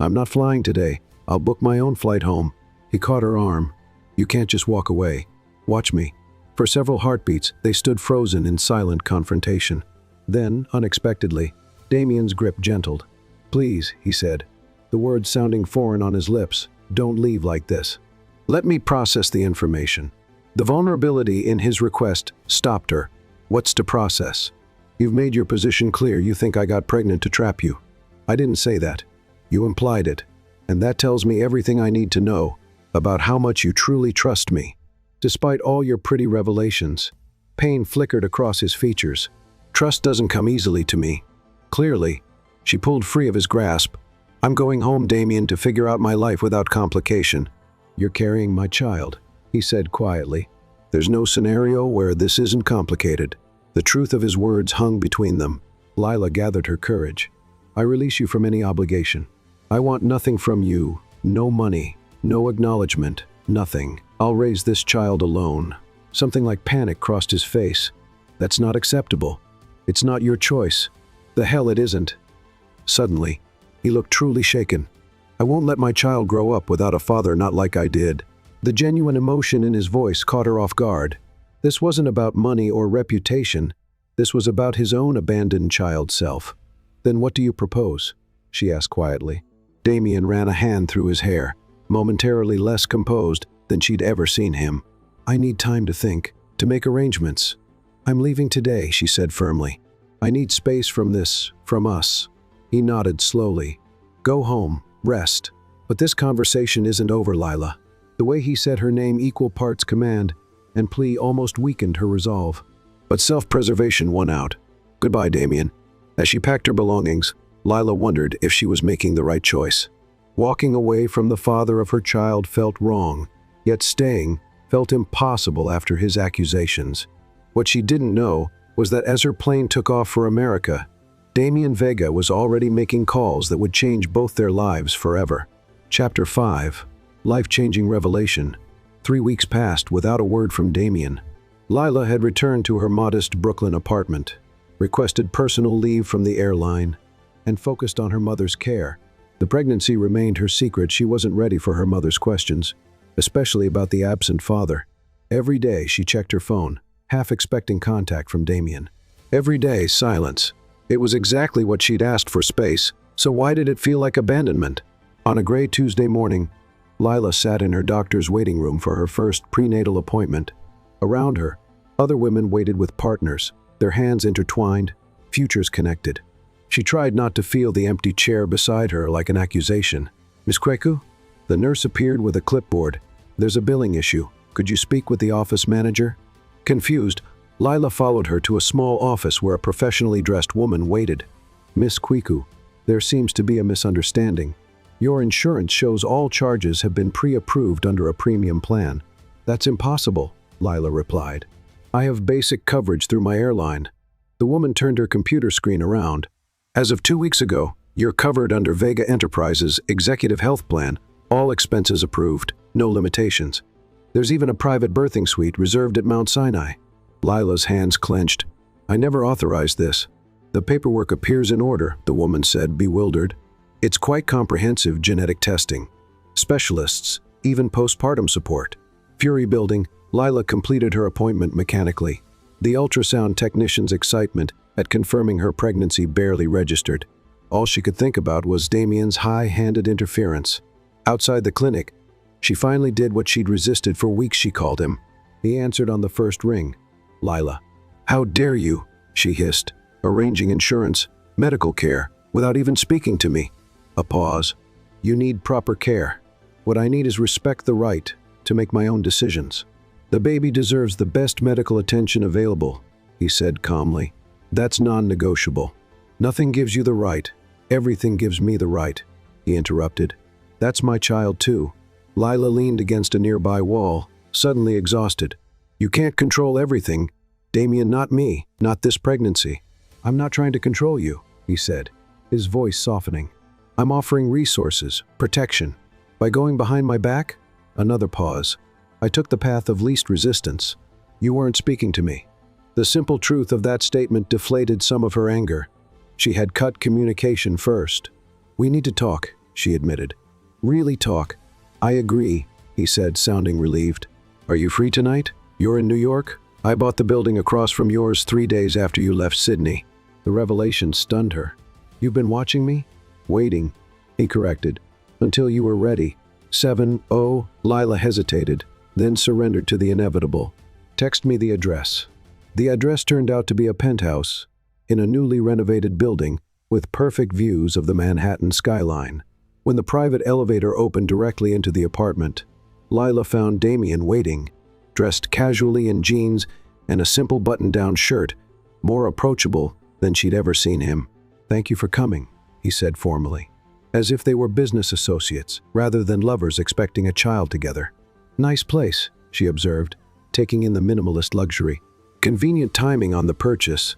"I'm not flying today. I'll book my own flight home." He caught her arm. "You can't just walk away. Watch me." For several heartbeats, they stood frozen in silent confrontation. Then, unexpectedly, Damien's grip gentled. "Please," he said, the words sounding foreign on his lips, "don't leave like this. Let me process the information." The vulnerability in his request stopped her. "What's to process? You've made your position clear. You think I got pregnant to trap you. I didn't say that. You implied it. And that tells me everything I need to know about how much you truly trust me." Despite all your pretty revelations, pain flickered across his features. "Trust doesn't come easily to me." Clearly, she pulled free of his grasp. "I'm going home, Damien, to figure out my life without complication." "You're carrying my child," he said quietly. "There's no scenario where this isn't complicated." The truth of his words hung between them. Lila gathered her courage. "I release you from any obligation. I want nothing from you. No money, no acknowledgement, nothing. I'll raise this child alone." Something like panic crossed his face. "That's not acceptable. It's not your choice." "The hell it isn't." Suddenly, he looked truly shaken. "I won't let my child grow up without a father, not like I did." The genuine emotion in his voice caught her off guard. This wasn't about money or reputation. This was about his own abandoned child self. "Then what do you propose?" she asked quietly. Damien ran a hand through his hair, momentarily less composed than she'd ever seen him. "I need time to think, to make arrangements. I'm leaving today," she said firmly. "I need space from this, from us." He nodded slowly. "Go home, rest." But this conversation isn't over, Lila. The way he said her name, equal parts command and plea, almost weakened her resolve. But self-preservation won out. "Goodbye, Damien." As she packed her belongings, Lila wondered if she was making the right choice. Walking away from the father of her child felt wrong, yet staying felt impossible after his accusations. What she didn't know was that as her plane took off for America, Damien Vega was already making calls that would change both their lives forever. Chapter 5. Life-changing revelation. 3 weeks passed without a word from Damien. Lila had returned to her modest Brooklyn apartment, requested personal leave from the airline, and focused on her mother's care. The pregnancy remained her secret. She wasn't ready for her mother's questions, especially about the absent father. Every day she checked her phone, half expecting contact from Damien. Every day, silence. It was exactly what she'd asked for: space. So why did it feel like abandonment? On a gray Tuesday morning, Lila sat in her doctor's waiting room for her first prenatal appointment. Around her, other women waited with partners, their hands intertwined, futures connected. She tried not to feel the empty chair beside her like an accusation. "Miss Kweku?" The nurse appeared with a clipboard, There's a billing issue. Could you speak with the office manager? Confused, Lila followed her to a small office where a professionally dressed woman waited. Miss Kwiku, there seems to be a misunderstanding. Your insurance shows all charges have been pre-approved under a premium plan. That's impossible, Lila replied. I have basic coverage through my airline. The woman turned her computer screen around. As of 2 weeks ago, you're covered under Vega Enterprises' Executive Health Plan, all expenses approved, no limitations. There's even a private birthing suite reserved at Mount Sinai. Lila's hands clenched. I never authorized this. The paperwork appears in order, the woman said, bewildered. It's quite comprehensive genetic testing. Specialists, even postpartum support. Fury building, Lila completed her appointment mechanically. The ultrasound technician's excitement at confirming her pregnancy barely registered. All she could think about was Damien's high-handed interference. Outside the clinic, she finally did what she'd resisted for weeks. She called him. He answered on the first ring. Lila. How dare you, she hissed, arranging insurance, medical care, without even speaking to me. A pause. You need proper care. What I need is respect the right to make my own decisions. The baby deserves the best medical attention available, he said calmly. That's non-negotiable. Nothing gives you the right. Everything gives me the right, he interrupted. That's my child too. Lila leaned against a nearby wall, suddenly exhausted. You can't control everything. Damien, not me, not this pregnancy. I'm not trying to control you, he said, his voice softening. I'm offering resources, protection. By going behind my back? Another pause. I took the path of least resistance. You weren't speaking to me. The simple truth of that statement deflated some of her anger. She had cut communication first. We need to talk, she admitted. Really talk. I agree, he said, sounding relieved. Are you free tonight? You're in New York? I bought the building across from yours 3 days after you left Sydney. The revelation stunned her. You've been watching me? Waiting, he corrected, until you were ready. 7-0, Lila hesitated, then surrendered to the inevitable. Text me the address. The address turned out to be a penthouse in a newly renovated building with perfect views of the Manhattan skyline. When the private elevator opened directly into the apartment, Lila found Damien waiting, dressed casually in jeans and a simple button-down shirt, more approachable than she'd ever seen him. Thank you for coming, he said formally, as if they were business associates rather than lovers expecting a child together. Nice place, she observed, taking in the minimalist luxury. Convenient timing on the purchase.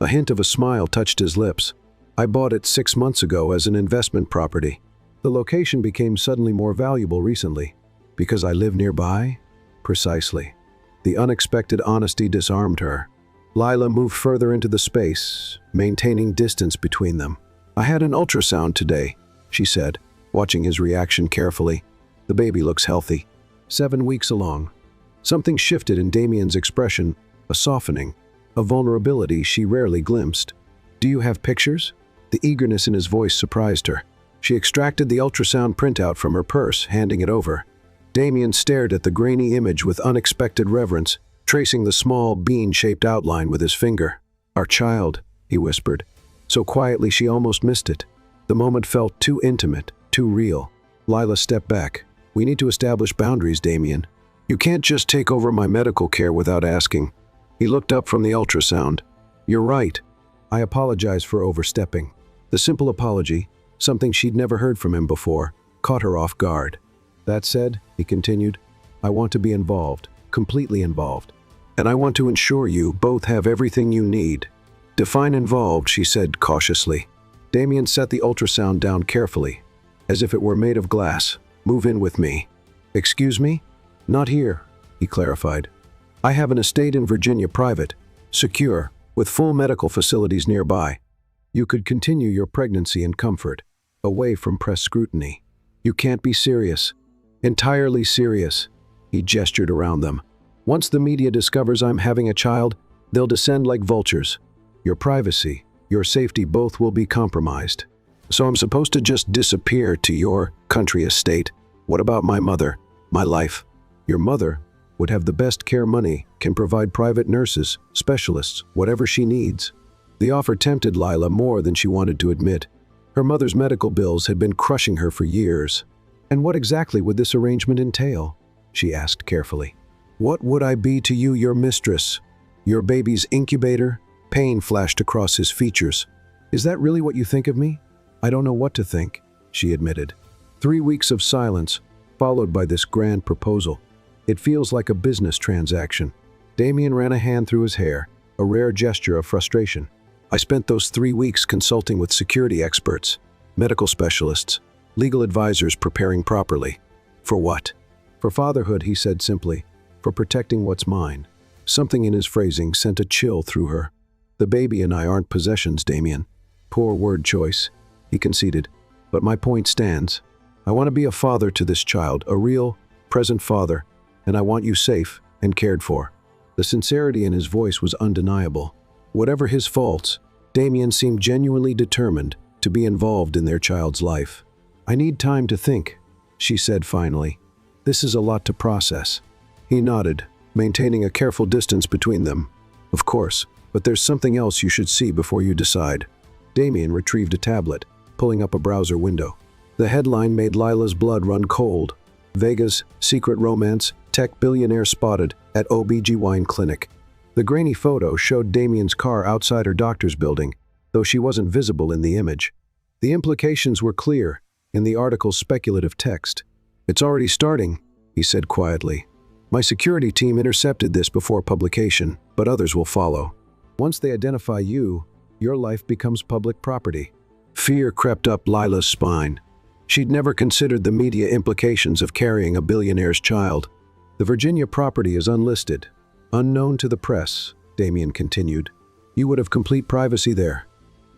A hint of a smile touched his lips. I bought it 6 months ago as an investment property. The location became suddenly more valuable recently. Because I live nearby? Precisely. The unexpected honesty disarmed her. Lila moved further into the space, maintaining distance between them. I had an ultrasound today, she said, watching his reaction carefully. The baby looks healthy. 7 weeks along. Something shifted in Damien's expression, a softening, a vulnerability she rarely glimpsed. Do you have pictures? The eagerness in his voice surprised her. She extracted the ultrasound printout from her purse, handing it over. Damien stared at the grainy image with unexpected reverence, tracing the small, bean-shaped outline with his finger. Our child, he whispered, so quietly she almost missed it. The moment felt too intimate, too real. Lila stepped back. We need to establish boundaries, Damien. You can't just take over my medical care without asking. He looked up from the ultrasound. You're right. I apologize for overstepping. The simple apology, something she'd never heard from him before, caught her off guard. That said, he continued, I want to be involved, completely involved. And I want to ensure you both have everything you need. Define involved, she said cautiously. Damien set the ultrasound down carefully, as if it were made of glass. Move in with me. Excuse me? Not here, he clarified. I have an estate in Virginia, private, secure, with full medical facilities nearby. You could continue your pregnancy in comfort, away from press scrutiny. You can't be serious. Entirely serious. He gestured around them. Once the media discovers I'm having a child, they'll descend like vultures. Your privacy, your safety both will be compromised. So I'm supposed to just disappear to your country estate. What about my mother, my life? Your mother would have the best care money, can provide private nurses, specialists, whatever she needs. The offer tempted Lila more than she wanted to admit. Her mother's medical bills had been crushing her for years. And what exactly would this arrangement entail? she asked carefully. What would I be to you, your mistress? Your baby's incubator? Pain flashed across his features. Is that really what you think of me? I don't know what to think, she admitted. 3 weeks of silence, followed by this grand proposal. It feels like a business transaction. Damien ran a hand through his hair, a rare gesture of frustration. I spent those 3 weeks consulting with security experts, medical specialists, legal advisors preparing properly. For what? For fatherhood, he said simply. For protecting what's mine. Something in his phrasing sent a chill through her. The baby and I aren't possessions, Damien. Poor word choice, he conceded. But my point stands. I want to be a father to this child, a real, present father, and I want you safe and cared for. The sincerity in his voice was undeniable. Whatever his faults, Damien seemed genuinely determined to be involved in their child's life. I need time to think, she said finally. This is a lot to process. He nodded, maintaining a careful distance between them. Of course, but there's something else you should see before you decide. Damien retrieved a tablet, pulling up a browser window. The headline made Lila's blood run cold. Vega's secret romance, tech billionaire spotted at OB/GYN clinic. The grainy photo showed Damien's car outside her doctor's building, though she wasn't visible in the image. The implications were clear in the article's speculative text. It's already starting, he said quietly. My security team intercepted this before publication, but others will follow. Once they identify you, your life becomes public property. Fear crept up Lila's spine. She'd never considered the media implications of carrying a billionaire's child. The Virginia property is unlisted, unknown to the press, Damien continued. You would have complete privacy there.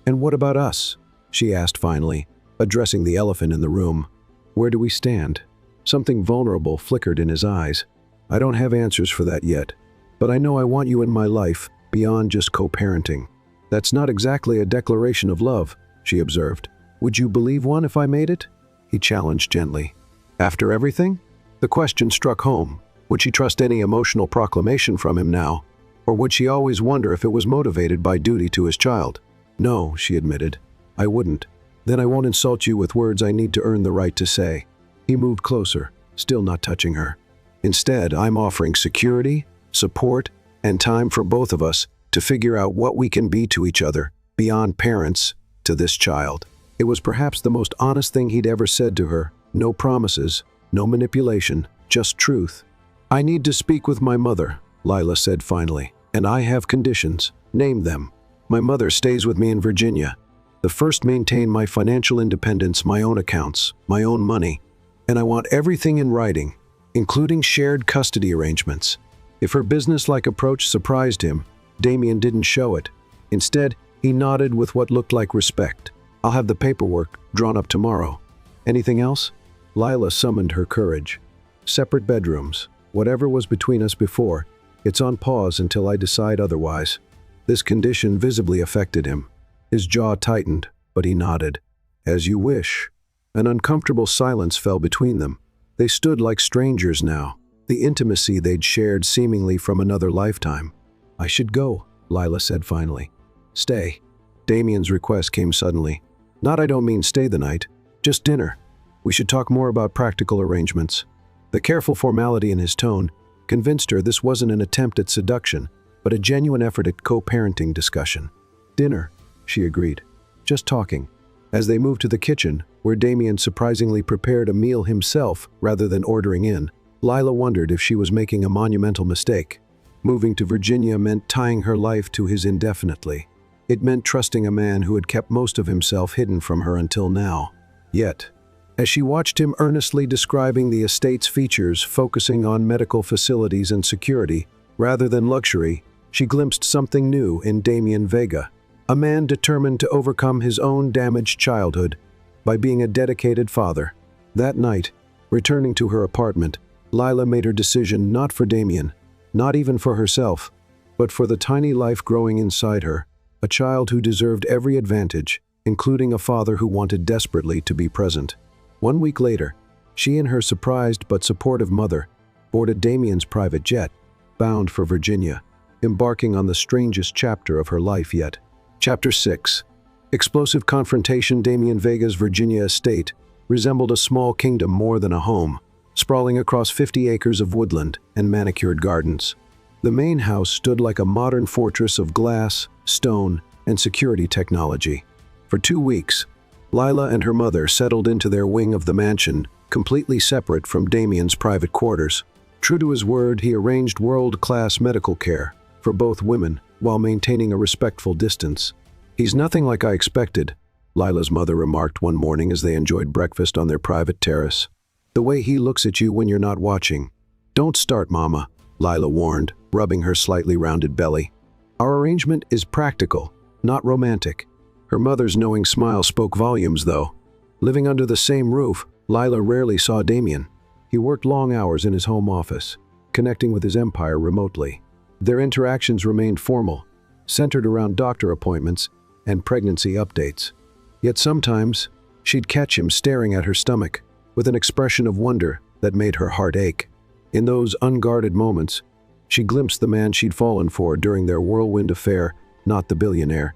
And what about us? She asked finally, addressing the elephant in the room. Where do we stand? Something vulnerable flickered in his eyes. I don't have answers for that yet, but I know I want you in my life beyond just co-parenting. That's not exactly a declaration of love, she observed. Would you believe one if I made it? He challenged gently. After everything? The question struck home. Would she trust any emotional proclamation from him now? Or would she always wonder if it was motivated by duty to his child? No, she admitted. I wouldn't. Then I won't insult you with words I need to earn the right to say. He moved closer, still not touching her. Instead, I'm offering security, support, and time for both of us to figure out what we can be to each other, beyond parents, to this child. It was perhaps the most honest thing he'd ever said to her. No promises, no manipulation, just truth. I need to speak with my mother, Lila said finally, and I have conditions. Name them. My mother stays with me in Virginia. The first maintain my financial independence, my own accounts, my own money, and I want everything in writing, including shared custody arrangements. If her business-like approach surprised him, Damien didn't show it. Instead, he nodded with what looked like respect. I'll have the paperwork drawn up tomorrow. Anything else? Lila summoned her courage. Separate bedrooms. Whatever was between us before, it's on pause until I decide otherwise. This condition visibly affected him. His jaw tightened, but he nodded. As you wish. An uncomfortable silence fell between them. They stood like strangers now, the intimacy they'd shared seemingly from another lifetime. I should go, Lila said finally. Stay. Damien's request came suddenly. Not I don't mean stay the night, just dinner. We should talk more about practical arrangements. The careful formality in his tone convinced her this wasn't an attempt at seduction, but a genuine effort at co-parenting discussion. Dinner, she agreed. Just talking. As they moved to the kitchen, where Damien surprisingly prepared a meal himself rather than ordering in, Lila wondered if she was making a monumental mistake. Moving to Virginia meant tying her life to his indefinitely. It meant trusting a man who had kept most of himself hidden from her until now. Yet, as she watched him earnestly describing the estate's features, focusing on medical facilities and security, rather than luxury, she glimpsed something new in Damien Vega, a man determined to overcome his own damaged childhood by being a dedicated father. That night, returning to her apartment, Lila made her decision not for Damien, not even for herself, but for the tiny life growing inside her, a child who deserved every advantage, including a father who wanted desperately to be present. 1 week later, she and her surprised but supportive mother boarded Damien's private jet, bound for Virginia, embarking on the strangest chapter of her life yet. Chapter 6. Explosive confrontation. Damien Vega's Virginia estate resembled a small kingdom more than a home. sprawling across 50 acres of woodland and manicured gardens. The main house stood like a modern fortress of glass, stone, and security technology. For 2 weeks, Lila and her mother settled into their wing of the mansion, completely separate from Damien's private quarters. True to his word, he arranged world-class medical care for both women while maintaining a respectful distance. "He's nothing like I expected," Lila's mother remarked one morning as they enjoyed breakfast on their private terrace. "The way he looks at you when you're not watching." "Don't start, Mama," Lila warned, rubbing her slightly rounded belly. "Our arrangement is practical, not romantic." Her mother's knowing smile spoke volumes, though. Living under the same roof, Lila rarely saw Damien. He worked long hours in his home office, connecting with his empire remotely. Their interactions remained formal, centered around doctor appointments and pregnancy updates. Yet sometimes, she'd catch him staring at her stomach with an expression of wonder that made her heart ache. In those unguarded moments, she glimpsed the man she'd fallen for during their whirlwind affair, not the billionaire,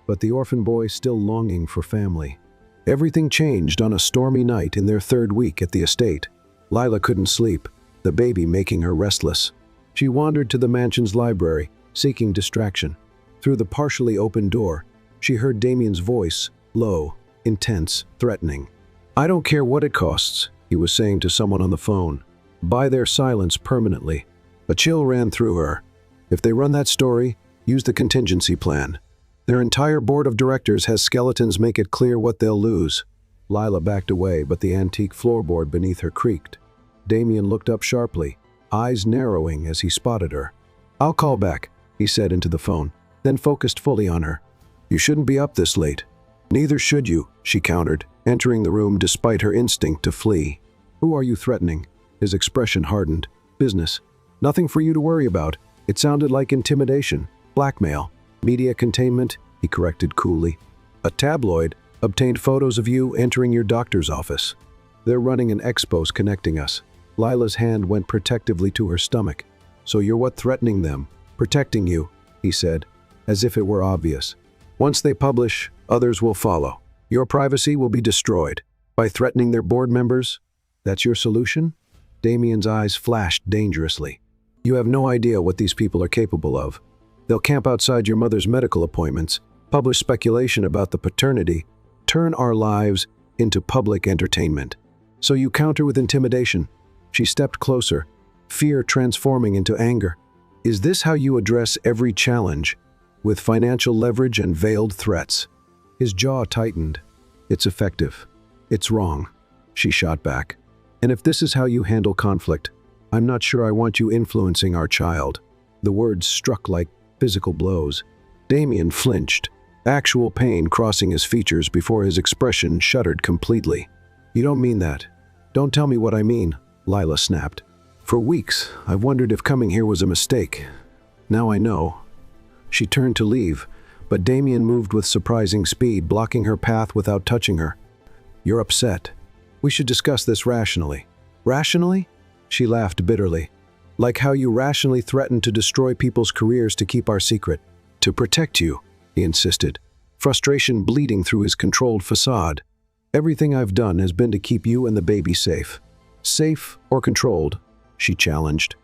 but the orphan boy still longing for family. Everything changed on a stormy night in their 3rd week at the estate. Lila couldn't sleep, the baby making her restless. She wandered to the mansion's library, seeking distraction. Through the partially open door, she heard Damien's voice, low, intense, threatening. "I don't care what it costs," he was saying to someone on the phone. "Buy their silence permanently." A chill ran through her. If they run that story, use the contingency plan. Their entire board of directors has skeletons make it clear what they'll lose. Lila backed away, but the antique floorboard beneath her creaked. Damien looked up sharply, eyes narrowing as he spotted her. "I'll call back," he said into the phone, then focused fully on her. "You shouldn't be up this late." "Neither should you," she countered, entering the room despite her instinct to flee. "Who are you threatening?" His expression hardened. "Business. Nothing for you to worry about." It sounded like intimidation, blackmail. "Media containment," he corrected coolly. "A tabloid obtained photos of you entering your doctor's office. They're running an expose connecting us." Lila's hand went protectively to her stomach. "So you're what threatening them, protecting you," he said, as if it were obvious. "Once they publish, others will follow. Your privacy will be destroyed. By threatening their board members, that's your solution?" Damien's eyes flashed dangerously. "You have no idea what these people are capable of. They'll camp outside your mother's medical appointments, publish speculation about the paternity, turn our lives into public entertainment. So you counter with intimidation." She stepped closer, fear transforming into anger. "Is this how you address every challenge? With financial leverage and veiled threats?" His jaw tightened. "It's effective. It's wrong," she shot back. "And if this is how you handle conflict, I'm not sure I want you influencing our child." The words struck like physical blows. Damien flinched, actual pain crossing his features before his expression shuttered completely. "You don't mean that." "Don't tell me what I mean," Lila snapped. "For weeks, I've wondered if coming here was a mistake. Now I know." She turned to leave, but Damien moved with surprising speed, blocking her path without touching her. "You're upset. We should discuss this rationally." "Rationally?" She laughed bitterly. "Like how you rationally threatened to destroy people's careers to keep our secret." "To protect you," he insisted, frustration bleeding through his controlled facade. "Everything I've done has been to keep you and the baby safe." "Safe or controlled?" she challenged.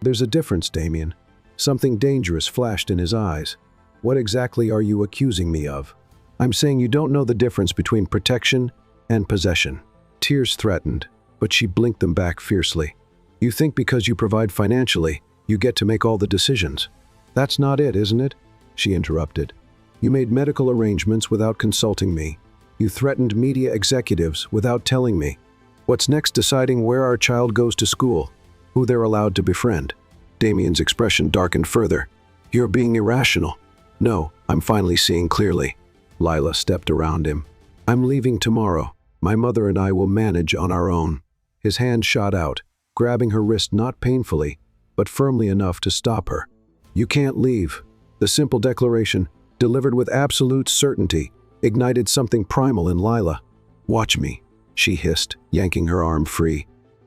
"There's a difference, Damien." Something dangerous flashed in his eyes. "What exactly are you accusing me of?" "I'm saying you don't know the difference between protection and possession." Tears threatened, but she blinked them back fiercely. "You think because you provide financially, you get to make all the decisions." "That's not it, isn't it?" she interrupted. "You made medical arrangements without consulting me. You threatened media executives without telling me. What's next deciding where our child goes to school, who they're allowed to befriend?" Damien's expression darkened further. "You're being irrational." "No, I'm finally seeing clearly." Lila stepped around him. "I'm leaving tomorrow. My mother and I will manage on our own." His hand shot out, grabbing her wrist not painfully, but firmly enough to stop her. "You can't leave." The simple declaration, delivered with absolute certainty, ignited something primal in Lila. "Watch me," she hissed, yanking her arm free.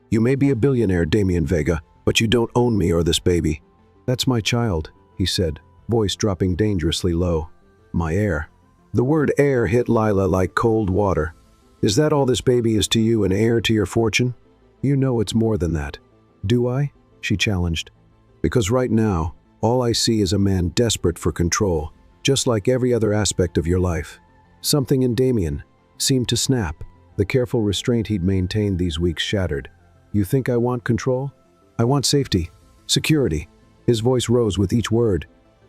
"You may be a billionaire, Damien Vega, but you don't own me or this baby." "That's my child," he said, voice dropping dangerously low. "My heir." The word heir hit Lila like cold water. "Is that all this baby is to you, an heir to your fortune?" You know it's more than that. Do I? She challenged. Because right now, all I see is a man desperate for control, just like every other aspect of your life. Something in Damien seemed to snap. The careful restraint he'd maintained these weeks shattered. You think I want control? I want safety, security. His voice rose with each word.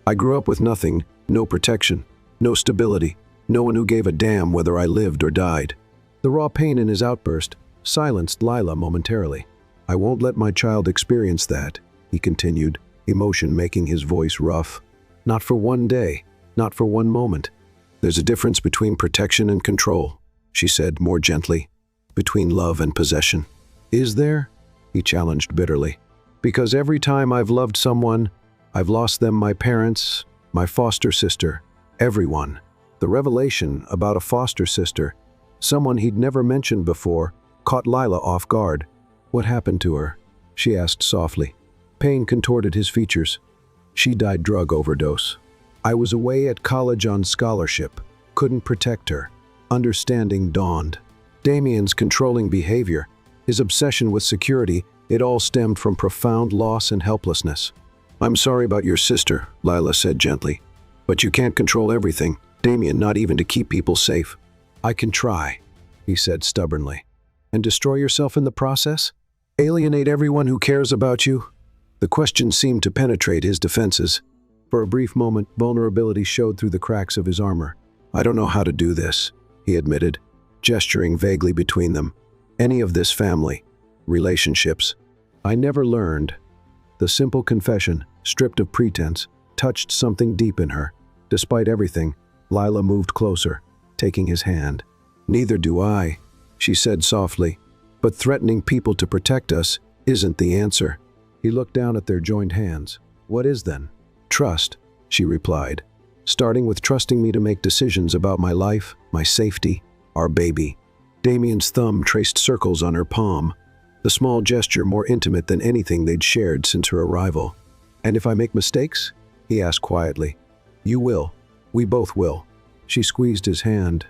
I grew up with nothing, no protection, no stability, no one who gave a damn whether I lived or died. The raw pain in his outburst silenced Lila momentarily. I won't let my child experience that, he continued, emotion making his voice rough. Not for one day, not for one moment. There's a difference between protection and control, she said more gently. Between love and possession. Is there? He challenged bitterly. Because every time I've loved someone, I've lost them, my parents, my foster sister, everyone. The revelation about a foster sister, someone he'd never mentioned before, caught Lila off guard. What happened to her? She asked softly. Pain contorted his features. She died drug overdose. I was away at college on scholarship. Couldn't protect her. Understanding dawned. Damien's controlling behavior, his obsession with security, it all stemmed from profound loss and helplessness. I'm sorry about your sister, Lila said gently. But you can't control everything, Damien, not even to keep people safe. I can try, he said stubbornly. And destroy yourself in the process? Alienate everyone who cares about you? The question seemed to penetrate his defenses. For a brief moment, vulnerability showed through the cracks of his armor. I don't know how to do this, he admitted, gesturing vaguely between them. Any of this family, relationships. I never learned. The simple confession, stripped of pretense, touched something deep in her. Despite everything, Lila moved closer, taking his hand. Neither do I, she said softly. But threatening people to protect us isn't the answer. He looked down at their joined hands. What is then? Trust, she replied, starting with trusting me to make decisions about my life, my safety, our baby. Damien's thumb traced circles on her palm, the small gesture more intimate than anything they'd shared since her arrival. And if I make mistakes? He asked quietly. You will. We both will. She squeezed his hand.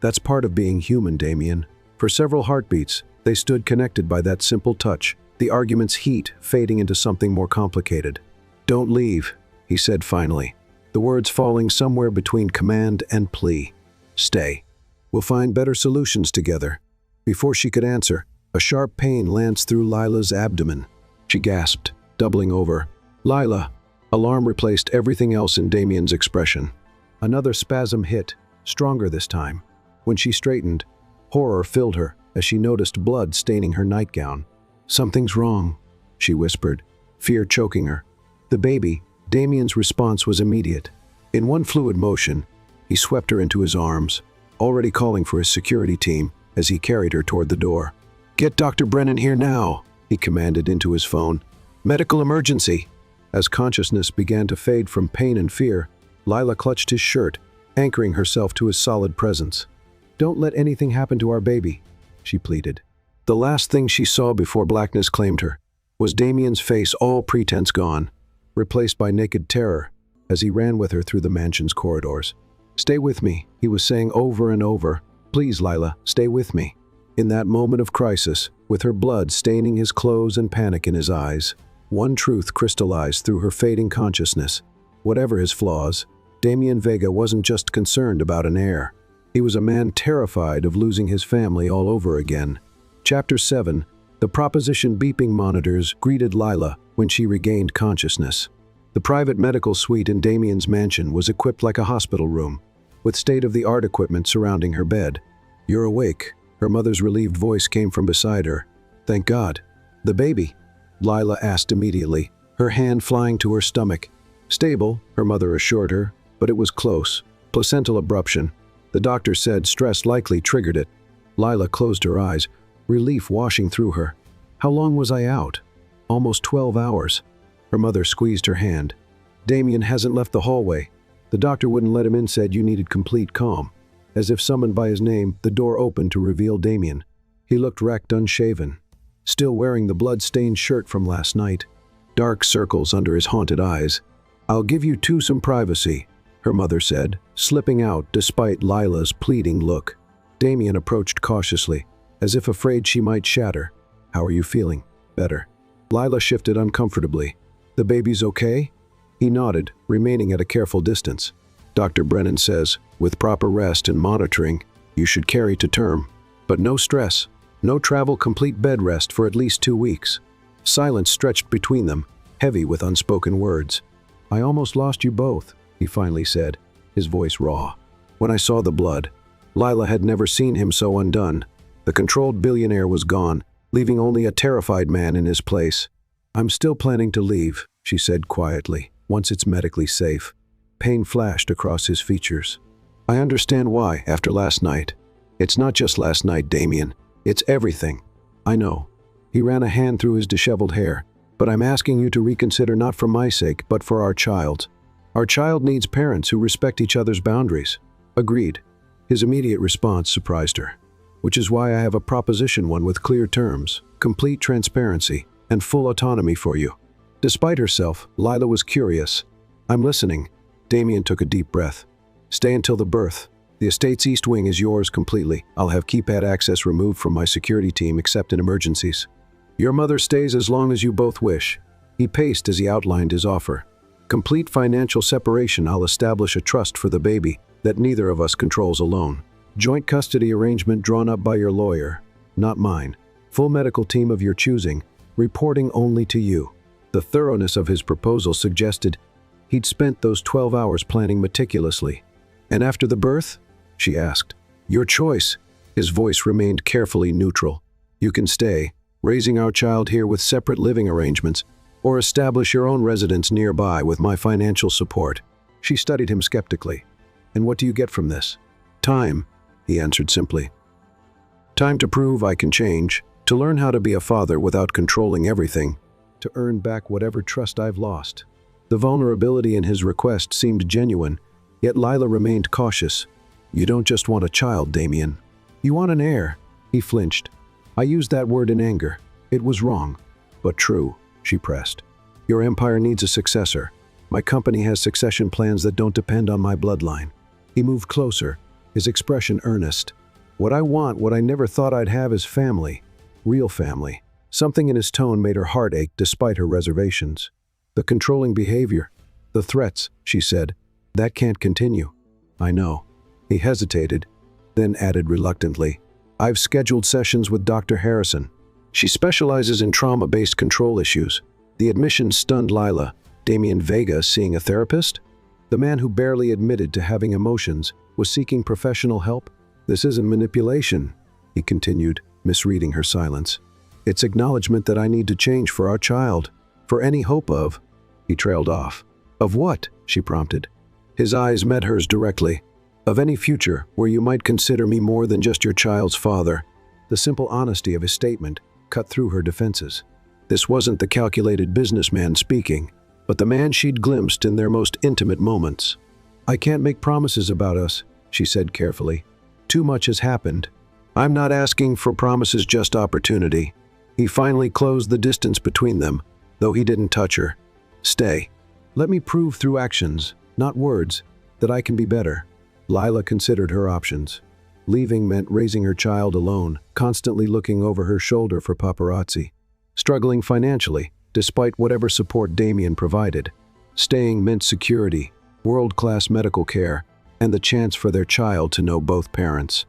That's part of being human, Damien. For several heartbeats, they stood connected by that simple touch, the argument's heat fading into something more complicated. Don't leave, he said finally, the words falling somewhere between command and plea. Stay. We'll find better solutions together. Before she could answer, a sharp pain lanced through Lila's abdomen. She gasped, doubling over. Lila! Alarm replaced everything else in Damien's expression. Another spasm hit, stronger this time. When she straightened, horror filled her as she noticed blood staining her nightgown. Something's wrong, she whispered, fear choking her. The baby, Damien's response was immediate. In one fluid motion, he swept her into his arms, already calling for his security team as he carried her toward the door. Get Dr. Brennan here now, he commanded into his phone. Medical emergency. As consciousness began to fade from pain and fear, Lila clutched his shirt, anchoring herself to his solid presence. Don't let anything happen to our baby, she pleaded. The last thing she saw before blackness claimed her was Damien's face, all pretense gone, replaced by naked terror as he ran with her through the mansion's corridors. Stay with me, he was saying over and over. Please, Lila, stay with me. In that moment of crisis, with her blood staining his clothes and panic in his eyes, one truth crystallized through her fading consciousness. Whatever his flaws, Damien Vega wasn't just concerned about an heir. He was a man terrified of losing his family all over again. Chapter 7. The proposition beeping monitors greeted Lila when she regained consciousness. The private medical suite in Damien's mansion was equipped like a hospital room, with state-of-the-art equipment surrounding her bed. You're awake, her mother's relieved voice came from beside her. Thank God. The baby? Lila asked immediately, her hand flying to her stomach. Stable, her mother assured her, but it was close. Placental abruption. The doctor said stress likely triggered it. Lila closed her eyes, relief washing through her. How long was I out? Almost 12 hours. Her mother squeezed her hand. Damien hasn't left the hallway. The doctor wouldn't let him in, said you needed complete calm. As if summoned by his name, the door opened to reveal Damien. He looked wrecked, unshaven, still wearing the blood-stained shirt from last night. Dark circles under his haunted eyes. I'll give you two some privacy, her mother said, slipping out despite Lila's pleading look. Damien approached cautiously, as if afraid she might shatter. How are you feeling? Better. Lila shifted uncomfortably. The baby's okay? He nodded, remaining at a careful distance. Dr. Brennan says, with proper rest and monitoring, you should carry to term. But no stress. No travel, complete bed rest for at least 2 weeks. Silence stretched between them, heavy with unspoken words. I almost lost you both, he finally said, his voice raw. When I saw the blood, Lila had never seen him so undone. The controlled billionaire was gone, leaving only a terrified man in his place. I'm still planning to leave, she said quietly, once it's medically safe. Pain flashed across his features. I understand why, after last night. It's not just last night, Damien. It's everything. I know. He ran a hand through his disheveled hair. But I'm asking you to reconsider, not for my sake, but for our child's. Our child needs parents who respect each other's boundaries. Agreed. His immediate response surprised her. Which is why I have a proposition, one with clear terms, complete transparency, and full autonomy for you. Despite herself, Lila was curious. I'm listening. Damien took a deep breath. Stay until the birth. The estate's east wing is yours completely. I'll have keypad access removed from my security team except in emergencies. Your mother stays as long as you both wish. He paced as he outlined his offer. Complete financial separation. I'll establish a trust for the baby that neither of us controls alone. Joint custody arrangement drawn up by your lawyer, not mine. Full medical team of your choosing, reporting only to you. The thoroughness of his proposal suggested he'd spent those 12 hours planning meticulously. And after the birth? She asked. Your choice. His voice remained carefully neutral. You can stay, raising our child here with separate living arrangements, or establish your own residence nearby with my financial support. She studied him skeptically. And what do you get from this? Time, he answered simply. Time to prove I can change, to learn how to be a father without controlling everything, to earn back whatever trust I've lost. The vulnerability in his request seemed genuine, yet Lila remained cautious. You don't just want a child, Damien. You want an heir. He flinched. I used that word in anger. It was wrong, but true, she pressed. Your empire needs a successor. My company has succession plans that don't depend on my bloodline. He moved closer, his expression earnest. What I want, what I never thought I'd have, is family. Real family. Something in his tone made her heart ache despite her reservations. The controlling behavior, the threats, she said, that can't continue. I know. He hesitated, then added reluctantly, I've scheduled sessions with Dr. Harrison. She specializes in trauma-based control issues. The admission stunned Lila. Damien Vega seeing a therapist? The man who barely admitted to having emotions was seeking professional help? This isn't manipulation, he continued, misreading her silence. It's acknowledgement that I need to change for our child, for any hope of… He trailed off. Of what? She prompted. His eyes met hers directly. Of any future where you might consider me more than just your child's father. The simple honesty of his statement cut through her defenses. This wasn't the calculated businessman speaking, but the man she'd glimpsed in their most intimate moments. I can't make promises about us, she said carefully. Too much has happened. I'm not asking for promises, just opportunity. He finally closed the distance between them, though he didn't touch her. Stay. Let me prove through actions, not words, that I can be better. Lila considered her options. Leaving meant raising her child alone, constantly looking over her shoulder for paparazzi. Struggling financially, despite whatever support Damien provided. Staying meant security, world-class medical care, and the chance for their child to know both parents.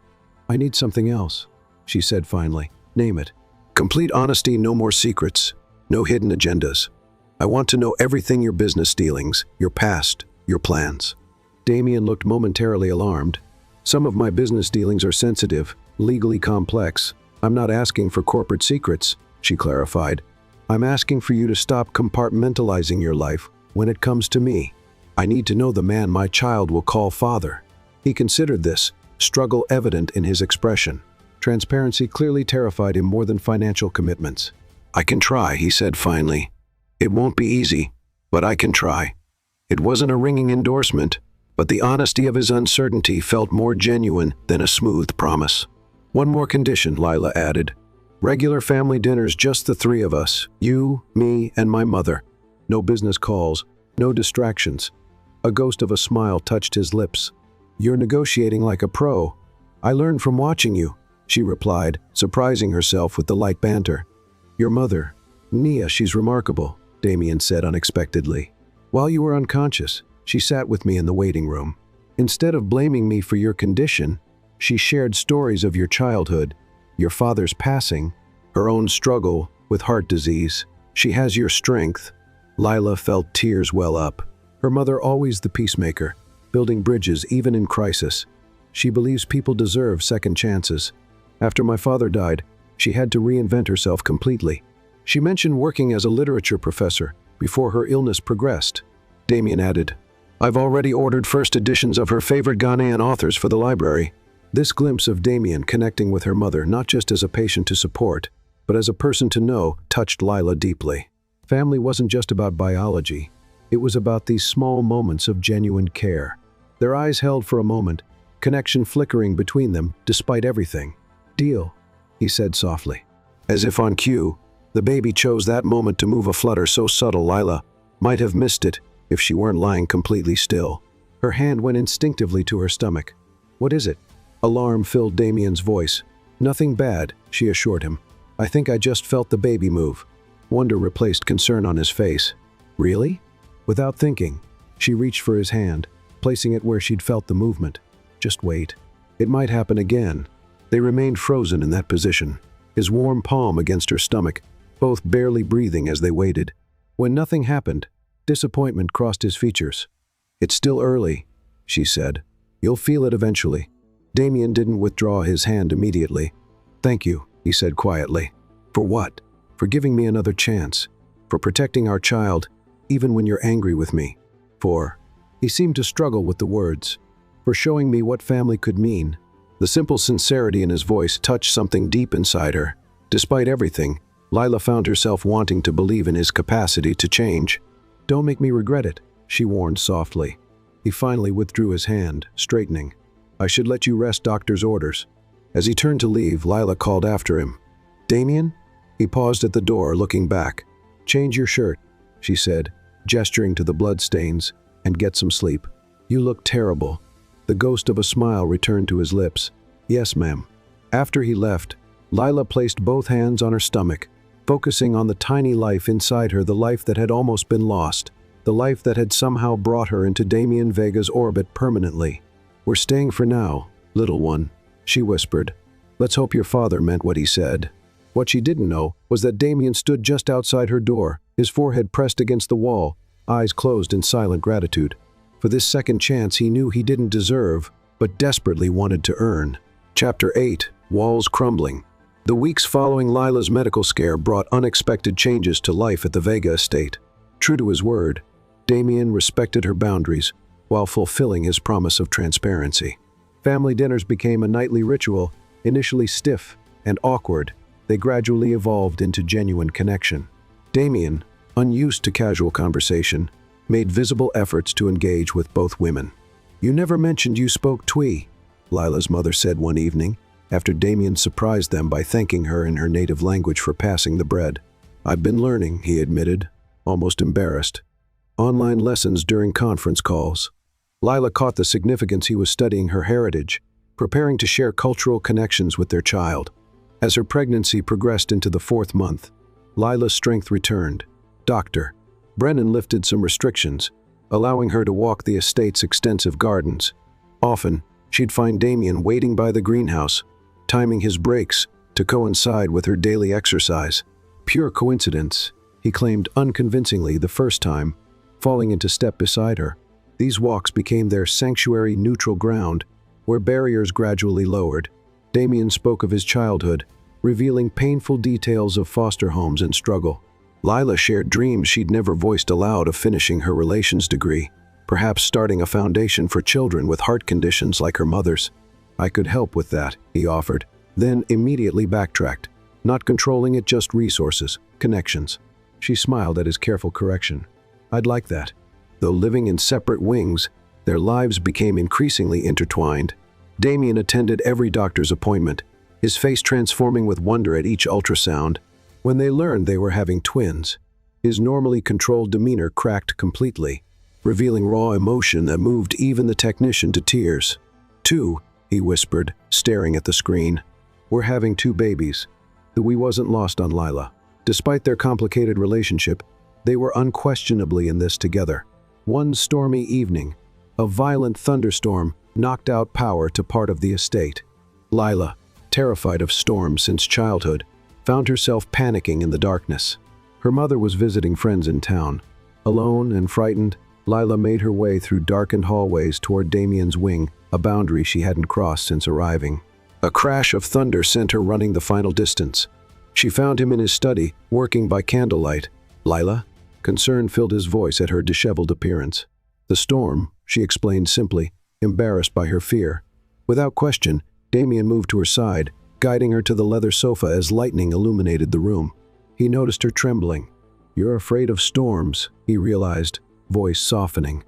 I need something else, she said finally. Name it. Complete honesty, no more secrets, no hidden agendas. I want to know everything, your business dealings, your past, your plans. Damien looked momentarily alarmed. Some of my business dealings are sensitive, legally complex. I'm not asking for corporate secrets, she clarified. I'm asking for you to stop compartmentalizing your life when it comes to me. I need to know the man my child will call father. He considered this, struggle evident in his expression. Transparency clearly terrified him more than financial commitments. I can try, he said finally. It won't be easy, but I can try. It wasn't a ringing endorsement, but the honesty of his uncertainty felt more genuine than a smooth promise. One more condition, Lila added. Regular family dinners, just the three of us, you, me, and my mother. No business calls, no distractions. A ghost of a smile touched his lips. You're negotiating like a pro. I learned from watching you, she replied, surprising herself with the light banter. Your mother, Nia, she's remarkable, Damien said unexpectedly. While you were unconscious, she sat with me in the waiting room. Instead of blaming me for your condition, she shared stories of your childhood, your father's passing, her own struggle with heart disease. She has your strength. Lila felt tears well up. Her mother, always the peacemaker, building bridges even in crisis. She believes people deserve second chances. After my father died, she had to reinvent herself completely. She mentioned working as a literature professor before her illness progressed. Damien added, I've already ordered first editions of her favorite Ghanaian authors for the library. This glimpse of Damien connecting with her mother, not just as a patient to support, but as a person to know, touched Lila deeply. Family wasn't just about biology. It was about these small moments of genuine care. Their eyes held for a moment, connection flickering between them despite everything. Deal, he said softly. As if on cue, the baby chose that moment to move a flutter so subtle Lila might have missed it if she weren't lying completely still. Her hand went instinctively to her stomach. What is it? Alarm filled Damien's voice. Nothing bad, she assured him. I think I just felt the baby move. Wonder replaced concern on his face. Really? Without thinking, she reached for his hand, placing it where she'd felt the movement. Just wait. It might happen again. They remained frozen in that position, his warm palm against her stomach, both barely breathing as they waited. When nothing happened, disappointment crossed his features. It's still early, she said. You'll feel it eventually. Damien didn't withdraw his hand immediately. Thank you, he said quietly. For what? For giving me another chance. For protecting our child, even when you're angry with me. He seemed to struggle with the words. For showing me what family could mean. The simple sincerity in his voice touched something deep inside her. Despite everything, Lila found herself wanting to believe in his capacity to change. Don't make me regret it, she warned softly. He finally withdrew his hand, straightening. I should let you rest doctor's orders. As he turned to leave, Lila called after him. Damien? He paused at the door, looking back. Change your shirt, she said, gesturing to the bloodstains, and get some sleep. You look terrible. The ghost of a smile returned to his lips. Yes, ma'am. After he left, Lila placed both hands on her stomach, focusing on the tiny life inside her, the life that had almost been lost, the life that had somehow brought her into Damien Vega's orbit permanently. We're staying for now, little one, she whispered. Let's hope your father meant what he said. What she didn't know was that Damien stood just outside her door, his forehead pressed against the wall, eyes closed in silent gratitude. For this second chance he knew he didn't deserve, but desperately wanted to earn. Chapter 8. Walls Crumbling. The weeks following Lila's medical scare brought unexpected changes to life at the Vega estate. True to his word, Damien respected her boundaries while fulfilling his promise of transparency. Family dinners became a nightly ritual, initially stiff and awkward. They gradually evolved into genuine connection. Damien, unused to casual conversation, made visible efforts to engage with both women. You never mentioned you spoke Twi, Lila's mother said one evening, after Damien surprised them by thanking her in her native language for passing the bread. I've been learning, he admitted, almost embarrassed. Online lessons during conference calls. Lila caught the significance he was studying her heritage, preparing to share cultural connections with their child. As her pregnancy progressed into the 4th month, Lila's strength returned. Dr. Brennan lifted some restrictions, allowing her to walk the estate's extensive gardens. Often, she'd find Damien waiting by the greenhouse, timing his breaks to coincide with her daily exercise. Pure coincidence, he claimed unconvincingly the first time, falling into step beside her. These walks became their sanctuary neutral ground, where barriers gradually lowered. Damien spoke of his childhood, revealing painful details of foster homes and struggle. Lila shared dreams she'd never voiced aloud of finishing her relations degree, perhaps starting a foundation for children with heart conditions like her mother's. I could help with that, he offered, then immediately backtracked, not controlling it, just resources, connections. She smiled at his careful correction. I'd like that. Though living in separate wings, their lives became increasingly intertwined. Damien attended every doctor's appointment, his face transforming with wonder at each ultrasound. When they learned they were having twins, his normally controlled demeanor cracked completely, revealing raw emotion that moved even the technician to tears. 2, he whispered, staring at the screen. We're having 2 babies. The "we" wasn't lost on Lila. Despite their complicated relationship, they were unquestionably in this together. One stormy evening, a violent thunderstorm knocked out power to part of the estate. Lila, terrified of storms since childhood, found herself panicking in the darkness. Her mother was visiting friends in town. Alone and frightened, Lila made her way through darkened hallways toward Damien's wing, a boundary she hadn't crossed since arriving. A crash of thunder sent her running the final distance. She found him in his study, working by candlelight. "Lila?" Concern filled his voice at her disheveled appearance. "The storm," she explained simply, embarrassed by her fear. Without question, Damien moved to her side, guiding her to the leather sofa as lightning illuminated the room. He noticed her trembling. "You're afraid of storms," he realized, voice softening.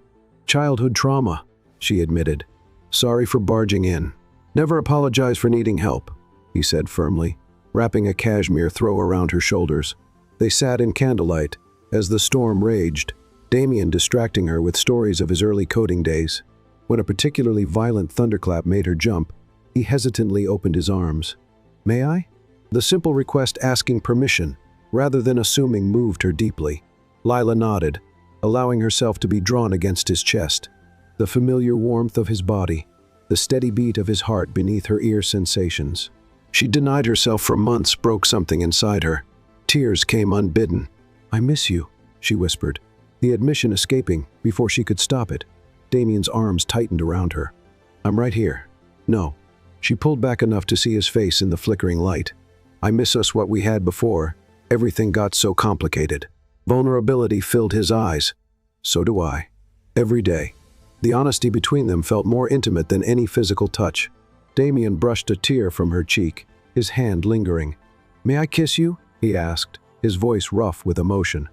"Childhood trauma," she admitted. "Sorry for barging in." "Never apologize for needing help," he said firmly, wrapping a cashmere throw around her shoulders. They sat in candlelight as the storm raged, Damien distracting her with stories of his early coding days. When a particularly violent thunderclap made her jump, he hesitantly opened his arms. "May I?" The simple request asking permission, rather than assuming, moved her deeply. Lila nodded, allowing herself to be drawn against his chest. The familiar warmth of his body, the steady beat of his heart beneath her ear sensations. She denied herself for months, broke something inside her. Tears came unbidden. "I miss you," she whispered, the admission escaping before she could stop it. Damien's arms tightened around her. "I'm right here." "No." She pulled back enough to see his face in the flickering light. "I miss us what we had before. Everything got so complicated." Vulnerability filled his eyes. "So do I. Every day." The honesty between them felt more intimate than any physical touch. Damien brushed a tear from her cheek, his hand lingering. "May I kiss you?" he asked, his voice rough with emotion.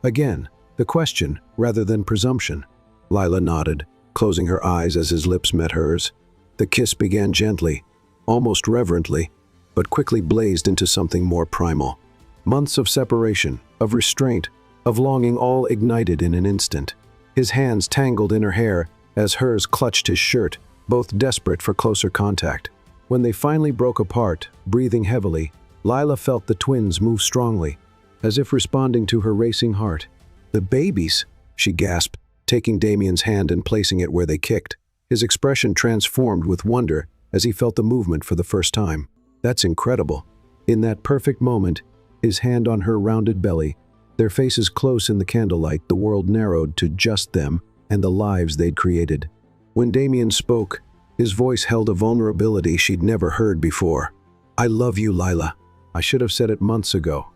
Again, the question rather than presumption. Lila nodded, closing her eyes as his lips met hers. The kiss began gently, almost reverently, but quickly blazed into something more primal. Months of separation, of restraint, of longing all ignited in an instant. His hands tangled in her hair as hers clutched his shirt, both desperate for closer contact. When they finally broke apart, breathing heavily, Lila felt the twins move strongly, as if responding to her racing heart. "The babies," she gasped, taking Damien's hand and placing it where they kicked. His expression transformed with wonder as he felt the movement for the first time. "That's incredible." In that perfect moment, his hand on her rounded belly, their faces close in the candlelight, the world narrowed to just them and the lives they'd created. When Damien spoke, his voice held a vulnerability she'd never heard before. "I love you, Lila. I should have said it months ago.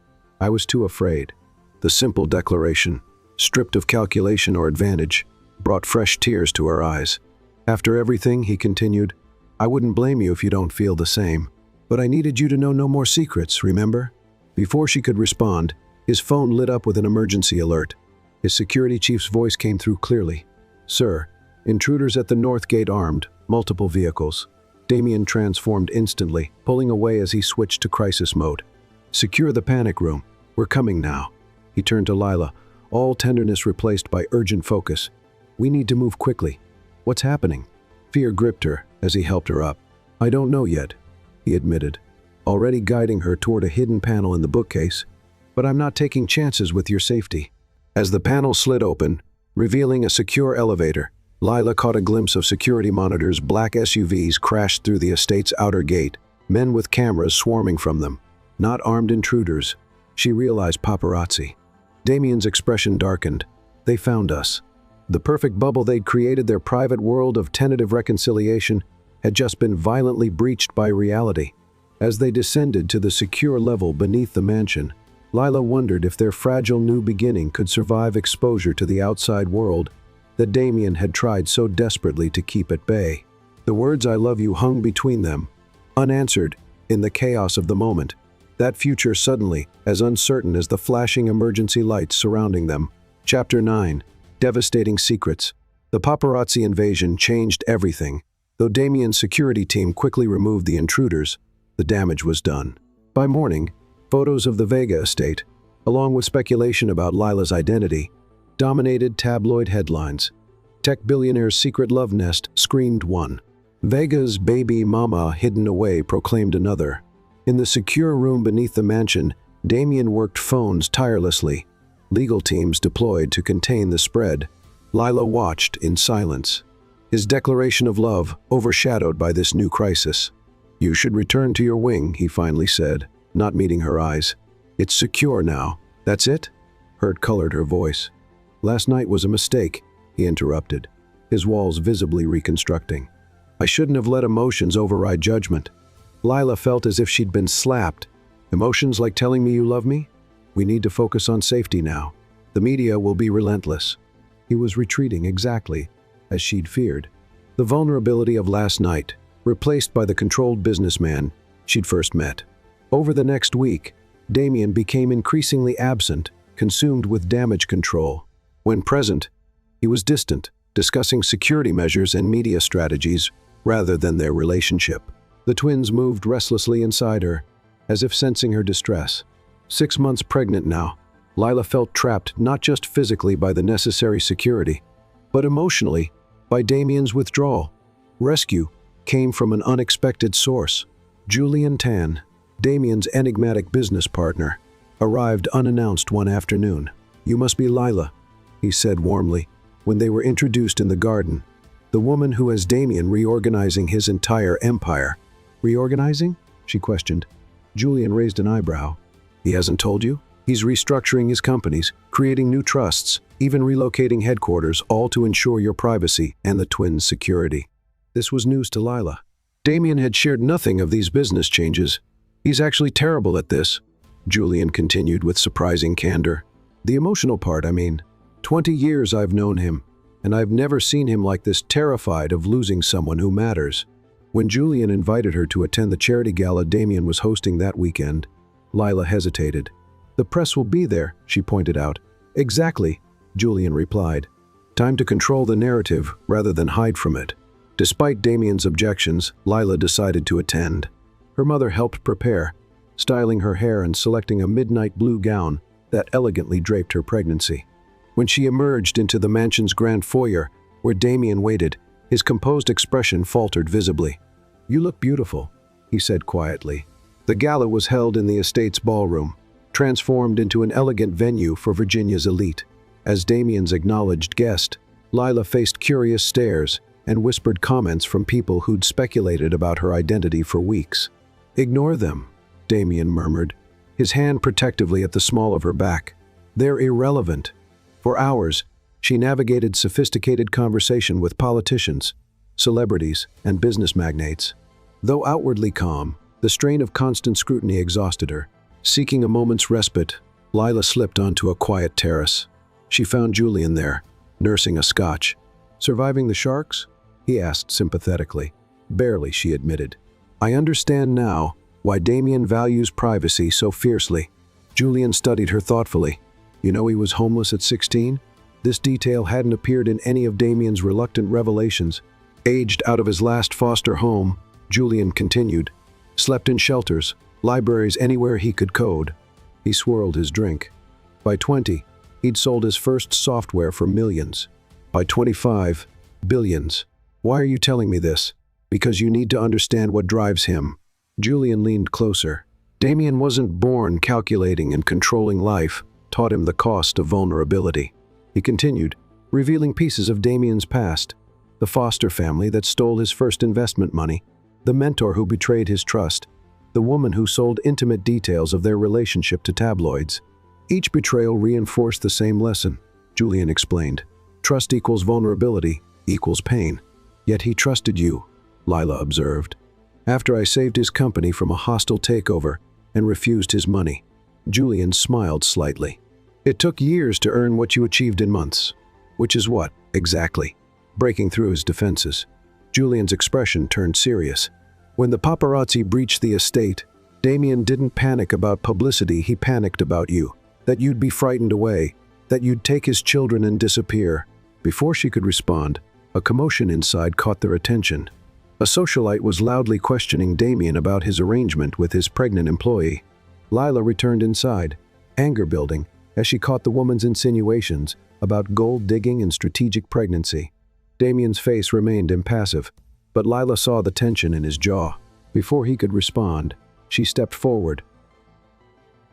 I was too afraid." The simple declaration, stripped of calculation or advantage, brought fresh tears to her eyes. "After everything," he continued, "I wouldn't blame you if you don't feel the same. But I needed you to know no more secrets, remember?" Before she could respond, his phone lit up with an emergency alert. His security chief's voice came through clearly. "Sir, intruders at the north gate armed, multiple vehicles." Damien transformed instantly, pulling away as he switched to crisis mode. "Secure the panic room. We're coming now." He turned to Lila, all tenderness replaced by urgent focus. "We need to move quickly. What's happening?" Fear gripped her as he helped her up. "I don't know yet," he admitted, already guiding her toward a hidden panel in the bookcase. "But I'm not taking chances with your safety." As the panel slid open, revealing a secure elevator, Lila caught a glimpse of security monitors. Black SUVs crashed through the estate's outer gate, men with cameras swarming from them. Not armed intruders. She realized paparazzi. Damien's expression darkened. They found us. The perfect bubble they'd created, their private world of tentative reconciliation, had just been violently breached by reality. As they descended to the secure level beneath the mansion, Lila wondered if their fragile new beginning could survive exposure to the outside world that Damien had tried so desperately to keep at bay. The words "I love you" hung between them, unanswered in the chaos of the moment. That future suddenly as uncertain as the flashing emergency lights surrounding them. Chapter 9. Devastating Secrets. The paparazzi invasion changed everything. Though Damien's security team quickly removed the intruders, the damage was done. By morning, photos of the Vega estate, along with speculation about Lila's identity, dominated tabloid headlines. Tech billionaire's secret love nest screamed one. Vega's baby mama hidden away proclaimed another. In the secure room beneath the mansion, Damien worked phones tirelessly, legal teams deployed to contain the spread. Lila watched in silence, his declaration of love overshadowed by this new crisis. "You should return to your wing," he finally said, not meeting her eyes. "It's secure now. That's it?" Hurt colored her voice. "Last night was a mistake," he interrupted, his walls visibly reconstructing. "I shouldn't have let emotions override judgment." Lila felt as if she'd been slapped. "Emotions like telling me you love me? We need to focus on safety now. The media will be relentless." He was retreating exactly as she'd feared. The vulnerability of last night, replaced by the controlled businessman she'd first met. Over the next week, Damien became increasingly absent, consumed with damage control. When present, he was distant, discussing security measures and media strategies rather than their relationship. The twins moved restlessly inside her, as if sensing her distress. 6 months pregnant now, Lila felt trapped not just physically by the necessary security, but emotionally by Damien's withdrawal. Rescue came from an unexpected source. Julian Tan, Damien's enigmatic business partner, arrived unannounced one afternoon. "You must be Lila," he said warmly, when they were introduced in the garden. "The woman who has Damien reorganizing his entire empire." "Reorganizing?" she questioned. Julian raised an eyebrow. "He hasn't told you? He's restructuring his companies, creating new trusts, even relocating headquarters, all to ensure your privacy and the twins' security." This was news to Lila. Damien had shared nothing of these business changes. "He's actually terrible at this," Julian continued with surprising candor. "The emotional part, I mean. 20 years I've known him, and I've never seen him like this, terrified of losing someone who matters." When Julian invited her to attend the charity gala Damien was hosting that weekend, Lila hesitated. "The press will be there," she pointed out. "Exactly," Julian replied. "Time to control the narrative rather than hide from it." Despite Damien's objections, Lila decided to attend. Her mother helped prepare, styling her hair and selecting a midnight blue gown that elegantly draped her pregnancy. When she emerged into the mansion's grand foyer, where Damien waited, his composed expression faltered visibly. "You look beautiful," he said quietly. The gala was held in the estate's ballroom, transformed into an elegant venue for Virginia's elite. As Damien's acknowledged guest, Lila faced curious stares and whispered comments from people who'd speculated about her identity for weeks. "Ignore them," Damien murmured, his hand protectively at the small of her back. "They're irrelevant." For hours, she navigated sophisticated conversation with politicians, celebrities, and business magnates. Though outwardly calm, the strain of constant scrutiny exhausted her. Seeking a moment's respite, Lila slipped onto a quiet terrace. She found Julian there, nursing a scotch. "Surviving the sharks?" he asked sympathetically. "Barely," she admitted. "I understand now why Damien values privacy so fiercely." Julian studied her thoughtfully. "You know he was homeless at 16? This detail hadn't appeared in any of Damien's reluctant revelations. Aged out of his last foster home, Julian continued, slept in shelters, libraries, anywhere he could code." He swirled his drink. By 20, he'd sold his first software for millions. By 25, billions. "Why are you telling me this?" "Because you need to understand what drives him." Julian leaned closer. Damien wasn't born calculating and controlling life, taught him the cost of vulnerability. He continued, revealing pieces of Damien's past. The foster family that stole his first investment money, the mentor who betrayed his trust, the woman who sold intimate details of their relationship to tabloids. Each betrayal reinforced the same lesson, Julian explained. Trust equals vulnerability, equals pain. "Yet he trusted you," Lila observed. "After I saved his company from a hostile takeover and refused his money." Julian smiled slightly. "It took years to earn what you achieved in months." "Which is what, exactly?" Breaking through his defenses, Julian's expression turned serious. "When the paparazzi breached the estate, Damien didn't panic about publicity, he panicked about you. That you'd be frightened away, that you'd take his children and disappear." Before she could respond, a commotion inside caught their attention. A socialite was loudly questioning Damien about his arrangement with his pregnant employee. Lila returned inside, anger building, as she caught the woman's insinuations about gold digging and strategic pregnancy. Damien's face remained impassive, but Lila saw the tension in his jaw. Before he could respond, she stepped forward.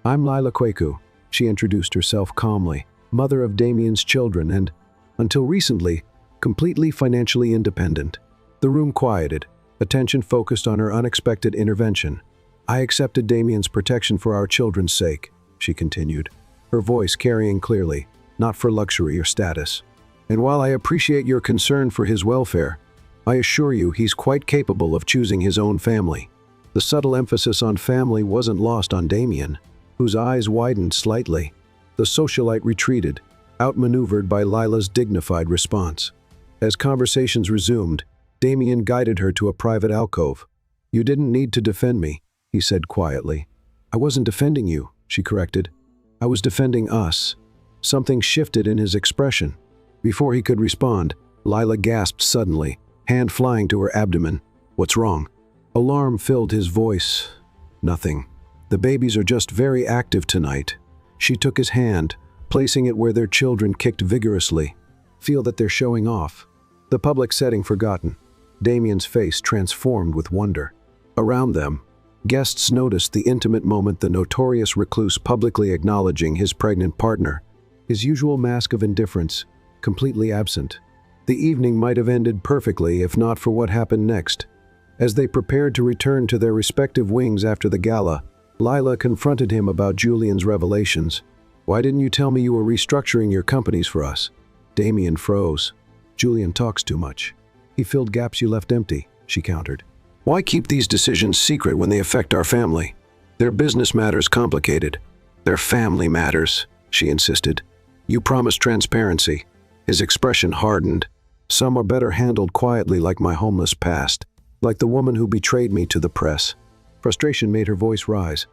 I'm Lila Kweku, she introduced herself calmly, mother of Damien's children and, until recently, completely financially independent. The room quieted, attention focused on her unexpected intervention. I accepted Damien's protection for our children's sake, she continued, her voice carrying clearly, not for luxury or status. And while I appreciate your concern for his welfare, I assure you he's quite capable of choosing his own family. The subtle emphasis on family wasn't lost on Damien, whose eyes widened slightly. The socialite retreated, outmaneuvered by Lila's dignified response. As conversations resumed, Damien guided her to a private alcove. You didn't need to defend me, he said quietly. I wasn't defending you, she corrected. I was defending us. Something shifted in his expression. Before he could respond, Lila gasped suddenly, hand flying to her abdomen. What's wrong? Alarm filled his voice. Nothing. The babies are just very active tonight. She took his hand, placing it where their children kicked vigorously. Feel that they're showing off. The public setting forgotten. Damien's face transformed with wonder. Around them, guests noticed the intimate moment the notorious recluse publicly acknowledging his pregnant partner, his usual mask of indifference, completely absent. The evening might have ended perfectly if not for what happened next. As they prepared to return to their respective wings after the gala, Lila confronted him about Julian's revelations. Why didn't you tell me you were restructuring your companies for us? Damien froze. Julian talks too much. He filled gaps you left empty, she countered. Why keep these decisions secret when they affect our family? Their business matters complicated. Their family matters, she insisted. You promised transparency. His expression hardened. Some are better handled quietly, like my homeless past, like the woman who betrayed me to the press. Frustration made her voice rise.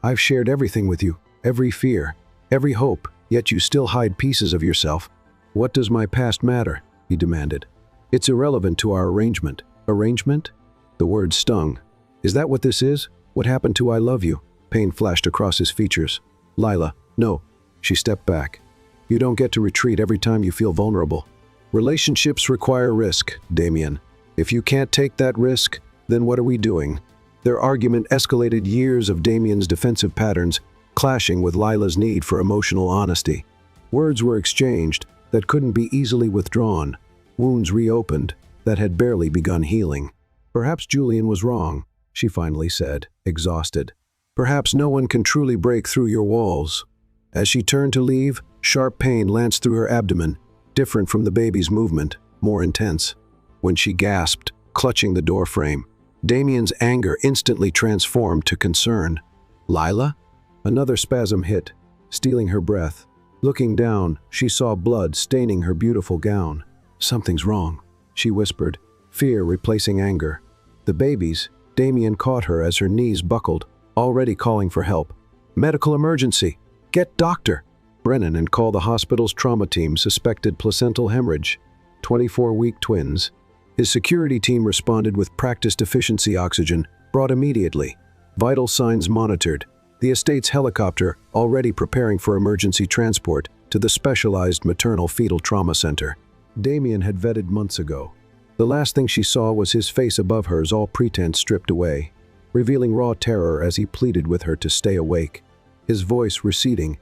I've shared everything with you, every fear, every hope, yet you still hide pieces of yourself. What does my past matter? He demanded. It's irrelevant to our arrangement. Arrangement? The word stung. Is that what this is? What happened to I love you? Pain flashed across his features. Lila, no. She stepped back. You don't get to retreat every time you feel vulnerable. Relationships require risk, Damien. If you can't take that risk, then what are we doing? Their argument escalated years of Damien's defensive patterns, clashing with Lila's need for emotional honesty. Words were exchanged that couldn't be easily withdrawn. Wounds reopened that had barely begun healing. Perhaps Julian was wrong, she finally said, exhausted. Perhaps no one can truly break through your walls. As she turned to leave, sharp pain lanced through her abdomen, different from the baby's movement, more intense. When she gasped, clutching the doorframe, Damien's anger instantly transformed to concern. Lila? Another spasm hit, stealing her breath. Looking down, she saw blood staining her beautiful gown. Something's wrong, she whispered, fear replacing anger. The babies, Damien caught her as her knees buckled, already calling for help. Medical emergency! Get doctor! Brennan and call the hospital's trauma team suspected placental hemorrhage. 24-week twins. His security team responded with practice deficiency oxygen, brought immediately. Vital signs monitored. The estate's helicopter already preparing for emergency transport to the specialized maternal fetal trauma center. Damien had vetted months ago. The last thing she saw was his face above hers, all pretense stripped away, revealing raw terror as he pleaded with her to stay awake. His voice receding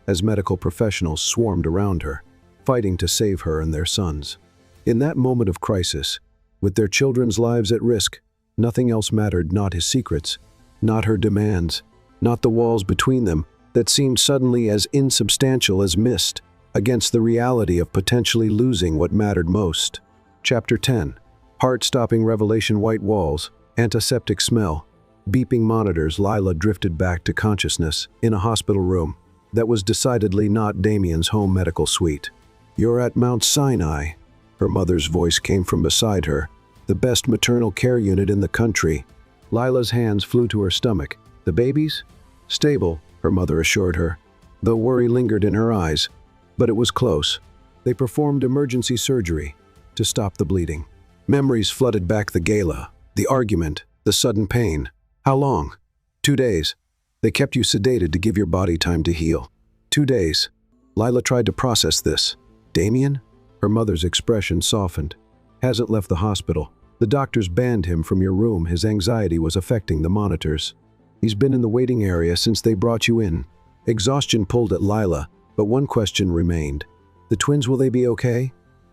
as medical professionals swarmed around her, fighting to save her and their sons. In that moment of crisis, with their children's lives at risk, nothing else mattered, not his secrets, not her demands, not the walls between them that seemed suddenly as insubstantial as mist against the reality of potentially losing what mattered most. Chapter 10. Heart-stopping revelation. White walls, antiseptic smell, beeping monitors. Lila drifted back to consciousness in a hospital room that was decidedly not Damien's home medical suite. You're at Mount Sinai. Her mother's voice came from beside her, the best maternal care unit in the country. Lila's hands flew to her stomach. The babies? Stable, her mother assured her, though worry lingered in her eyes. But it was close. They performed emergency surgery to stop the bleeding. Memories flooded back: the gala, the argument, the sudden pain. How long? 2 days. They kept you sedated to give your body time to heal. 2 days. Lila tried to process this. Damien? Her mother's expression softened. Hasn't left the hospital. The doctors banned him from your room. His anxiety was affecting the monitors. He's been in the waiting area since they brought you in. Exhaustion pulled at Lila, but one question remained. The twins, will they be okay?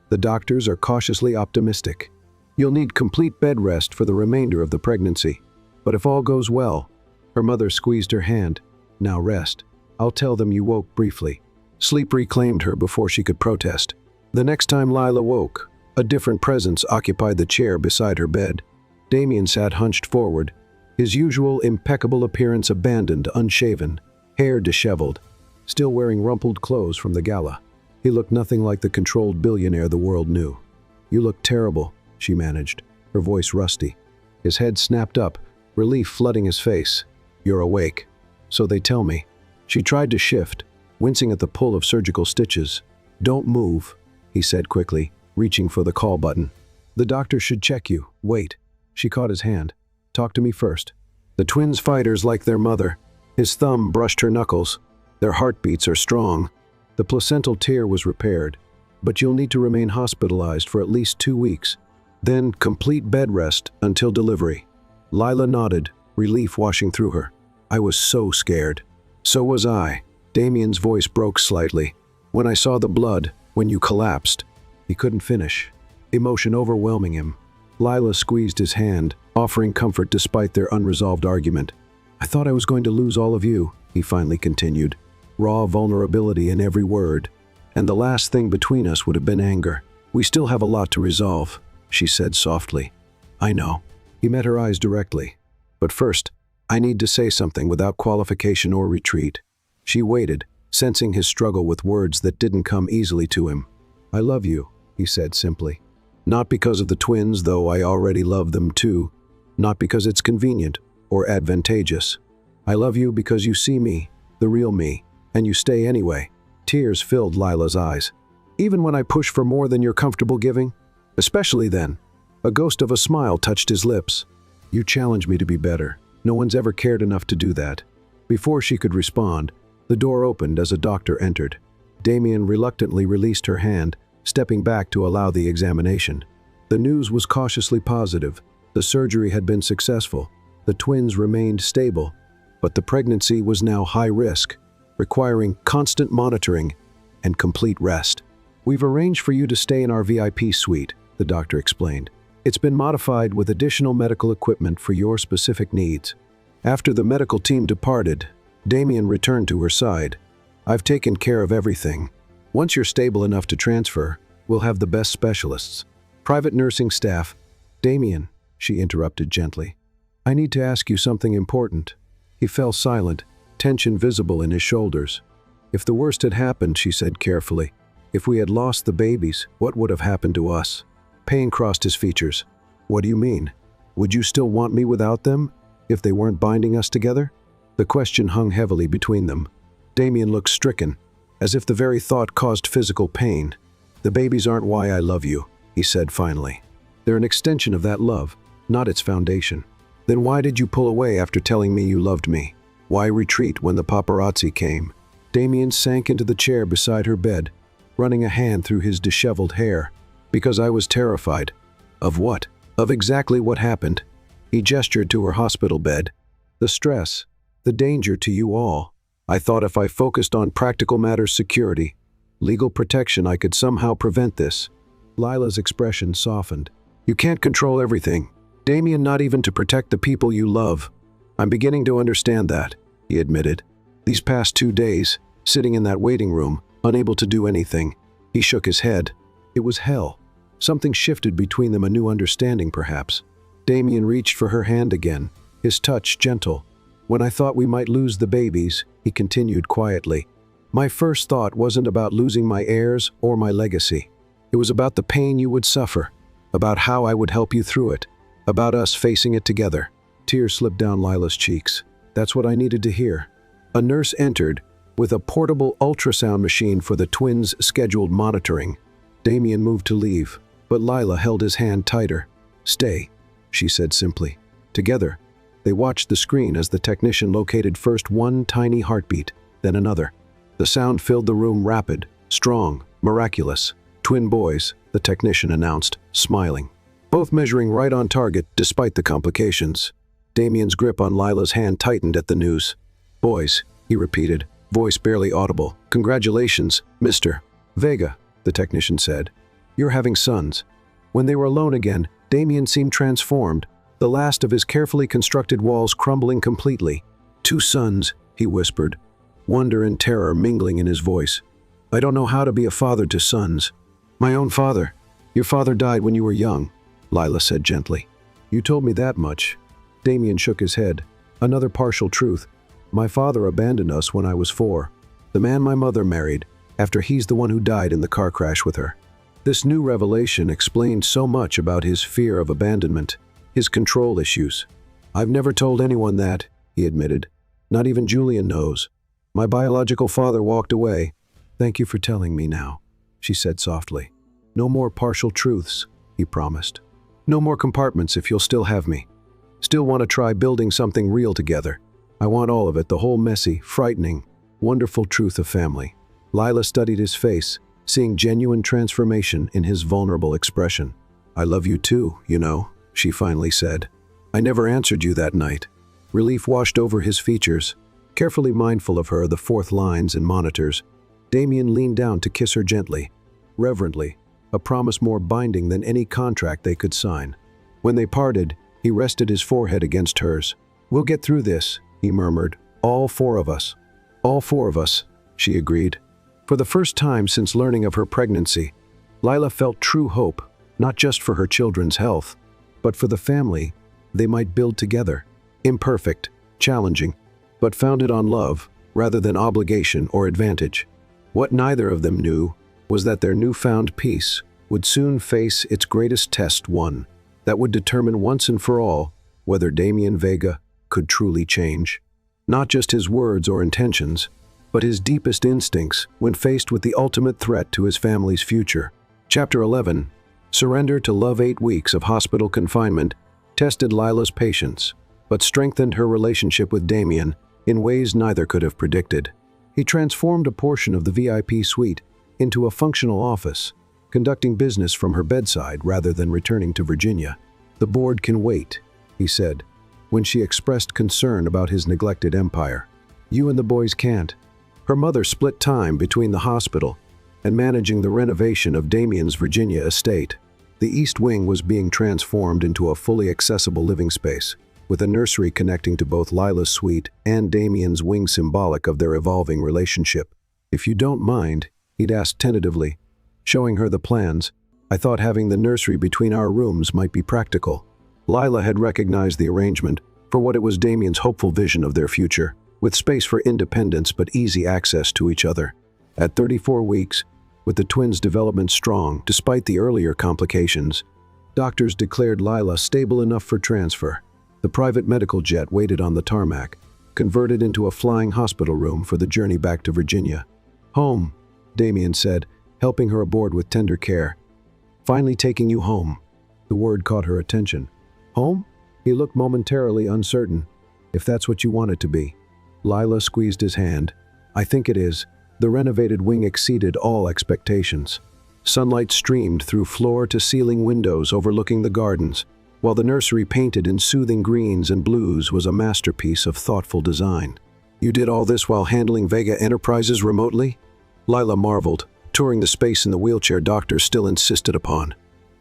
The doctors are cautiously optimistic. You'll need complete bed rest for the remainder of the pregnancy. But if all goes well, her mother squeezed her hand. Now rest. I'll tell them you woke briefly. Sleep reclaimed her before she could protest. The next time Lila woke, a different presence occupied the chair beside her bed. Damien sat hunched forward, his usual impeccable appearance abandoned, unshaven, hair disheveled, still wearing rumpled clothes from the gala. He looked nothing like the controlled billionaire the world knew. "You look terrible," she managed, her voice rusty. His head snapped up, relief flooding his face. "You're awake." "So they tell me." She tried to shift, wincing at the pull of surgical stitches. "Don't move," he said quickly, reaching for the call button. "The doctor should check you. Wait." She caught his hand. "Talk to me first." The twins' fighters like their mother. His thumb brushed her knuckles. Their heartbeats are strong. The placental tear was repaired, but you'll need to remain hospitalized for at least 2 weeks. Then complete bed rest until delivery. Lila nodded, relief washing through her. "I was so scared." "So was I." Damien's voice broke slightly. "When I saw the blood, when you collapsed." He couldn't finish, emotion overwhelming him. Lila squeezed his hand, offering comfort despite their unresolved argument. "I thought I was going to lose all of you," he finally continued, raw vulnerability in every word. "And the last thing between us would have been anger. We still have a lot to resolve," she said softly. "I know." He met her eyes directly. "But first, I need to say something without qualification or retreat." She waited, sensing his struggle with words that didn't come easily to him. "I love you," he said simply. "Not because of the twins, though I already love them too. Not because it's convenient or advantageous. I love you because you see me, the real me, and you stay anyway." Tears filled Lila's eyes. "Even when I push for more than you're comfortable giving? Especially then." A ghost of a smile touched his lips. "You challenge me to be better. No one's ever cared enough to do that." Before she could respond, the door opened as a doctor entered. Damien reluctantly released her hand, stepping back to allow the examination. The news was cautiously positive. The surgery had been successful. The twins remained stable, but the pregnancy was now high risk, requiring constant monitoring and complete rest. "We've arranged for you to stay in our VIP suite," the doctor explained. "It's been modified with additional medical equipment for your specific needs." After the medical team departed, Damien returned to her side. "I've taken care of everything. Once you're stable enough to transfer, we'll have the best specialists. Private nursing staff." "Damien," she interrupted gently, "I need to ask you something important." He fell silent, tension visible in his shoulders. "If the worst had happened," she said carefully, "if we had lost the babies, what would have happened to us?" Pain crossed his features. "What do you mean? Would you still want me without them, if they weren't binding us together?" The question hung heavily between them. Damien looked stricken, as if the very thought caused physical pain. "The babies aren't why I love you," he said finally. "They're an extension of that love, not its foundation." "Then why did you pull away after telling me you loved me? Why retreat when the paparazzi came?" Damien sank into the chair beside her bed, running a hand through his disheveled hair. "Because I was terrified." "Of what?" "Of exactly what happened." He gestured to her hospital bed. "The stress, the danger to you all. I thought if I focused on practical matters, security, legal protection, I could somehow prevent this." Lila's expression softened. "You can't control everything, Damien, not even to protect the people you love." "I'm beginning to understand that," he admitted. "These past 2 days, sitting in that waiting room, unable to do anything." He shook his head. It was hell. Something shifted between them, a new understanding perhaps. Damien reached for her hand again, his touch gentle. "When I thought we might lose the babies," he continued quietly, "my first thought wasn't about losing my heirs or my legacy. It was about the pain you would suffer, about how I would help you through it, about us facing it together." Tears slipped down Lila's cheeks. "That's what I needed to hear." A nurse entered with a portable ultrasound machine for the twins' scheduled monitoring. Damien moved to leave, but Lila held his hand tighter. "Stay," she said simply. Together, they watched the screen as the technician located first one tiny heartbeat, then another. The sound filled the room, rapid, strong, miraculous. "Twin boys," the technician announced, smiling. "Both measuring right on target despite the complications." Damien's grip on Lila's hand tightened at the news. "Boys," he repeated, voice barely audible. "Congratulations, Mr. Vega," the technician said. "You're having sons." When they were alone again, Damien seemed transformed, the last of his carefully constructed walls crumbling completely. "2 sons," he whispered, wonder and terror mingling in his voice. "I don't know how to be a father to sons." "My own father. Your father died when you were young," Lila said gently. "You told me that much." Damien shook his head. "Another partial truth. My father abandoned us when I was 4. The man my mother married, after he's the one who died in the car crash with her." This new revelation explained so much about his fear of abandonment, his control issues. "I've never told anyone that," he admitted. "Not even Julian knows. My biological father walked away." "Thank you for telling me now," she said softly. "No more partial truths," he promised. "No more compartments if you'll still have me. Still want to try building something real together. I want all of it, the whole messy, frightening, wonderful truth of family." Lila studied his face, seeing genuine transformation in his vulnerable expression. "I love you too, you know," she finally said. "I never answered you that night." Relief washed over his features. Carefully mindful of her, the 4th lines and monitors, Damien leaned down to kiss her gently, reverently, a promise more binding than any contract they could sign. When they parted, he rested his forehead against hers. "We'll get through this," he murmured. "All 4 of us." "All 4 of us," she agreed. For the first time since learning of her pregnancy, Lila felt true hope, not just for her children's health, but for the family they might build together. Imperfect, challenging, but founded on love rather than obligation or advantage. What neither of them knew was that their newfound peace would soon face its greatest test, one that would determine once and for all whether Damien Vega could truly change. Not just his words or intentions, but his deepest instincts when faced with the ultimate threat to his family's future. Chapter 11. Surrender to love. 8 weeks of hospital confinement tested Lila's patience, but strengthened her relationship with Damien in ways neither could have predicted. He transformed a portion of the VIP suite into a functional office, conducting business from her bedside rather than returning to Virginia. "The board can wait," he said, when she expressed concern about his neglected empire. "You and the boys can't." Her mother split time between the hospital and managing the renovation of Damien's Virginia estate. The East Wing was being transformed into a fully accessible living space, with a nursery connecting to both Lila's suite and Damien's wing, symbolic of their evolving relationship. "If you don't mind," he'd asked tentatively, showing her the plans. "I thought having the nursery between our rooms might be practical." Lila had recognized the arrangement for what it was: Damien's hopeful vision of their future, with space for independence but easy access to each other. At 34 weeks, with the twins' development strong despite the earlier complications, doctors declared Lila stable enough for transfer. The private medical jet waited on the tarmac, converted into a flying hospital room for the journey back to Virginia. "Home," Damien said, helping her aboard with tender care. "Finally taking you home." The word caught her attention. "Home?" He looked momentarily uncertain. "If that's what you want it to be." Lila squeezed his hand. "I think it is." The renovated wing exceeded all expectations. Sunlight streamed through floor-to-ceiling windows overlooking the gardens, while the nursery, painted in soothing greens and blues, was a masterpiece of thoughtful design. "You did all this while handling Vega Enterprises remotely?" Lila marveled, touring the space in the wheelchair doctors still insisted upon.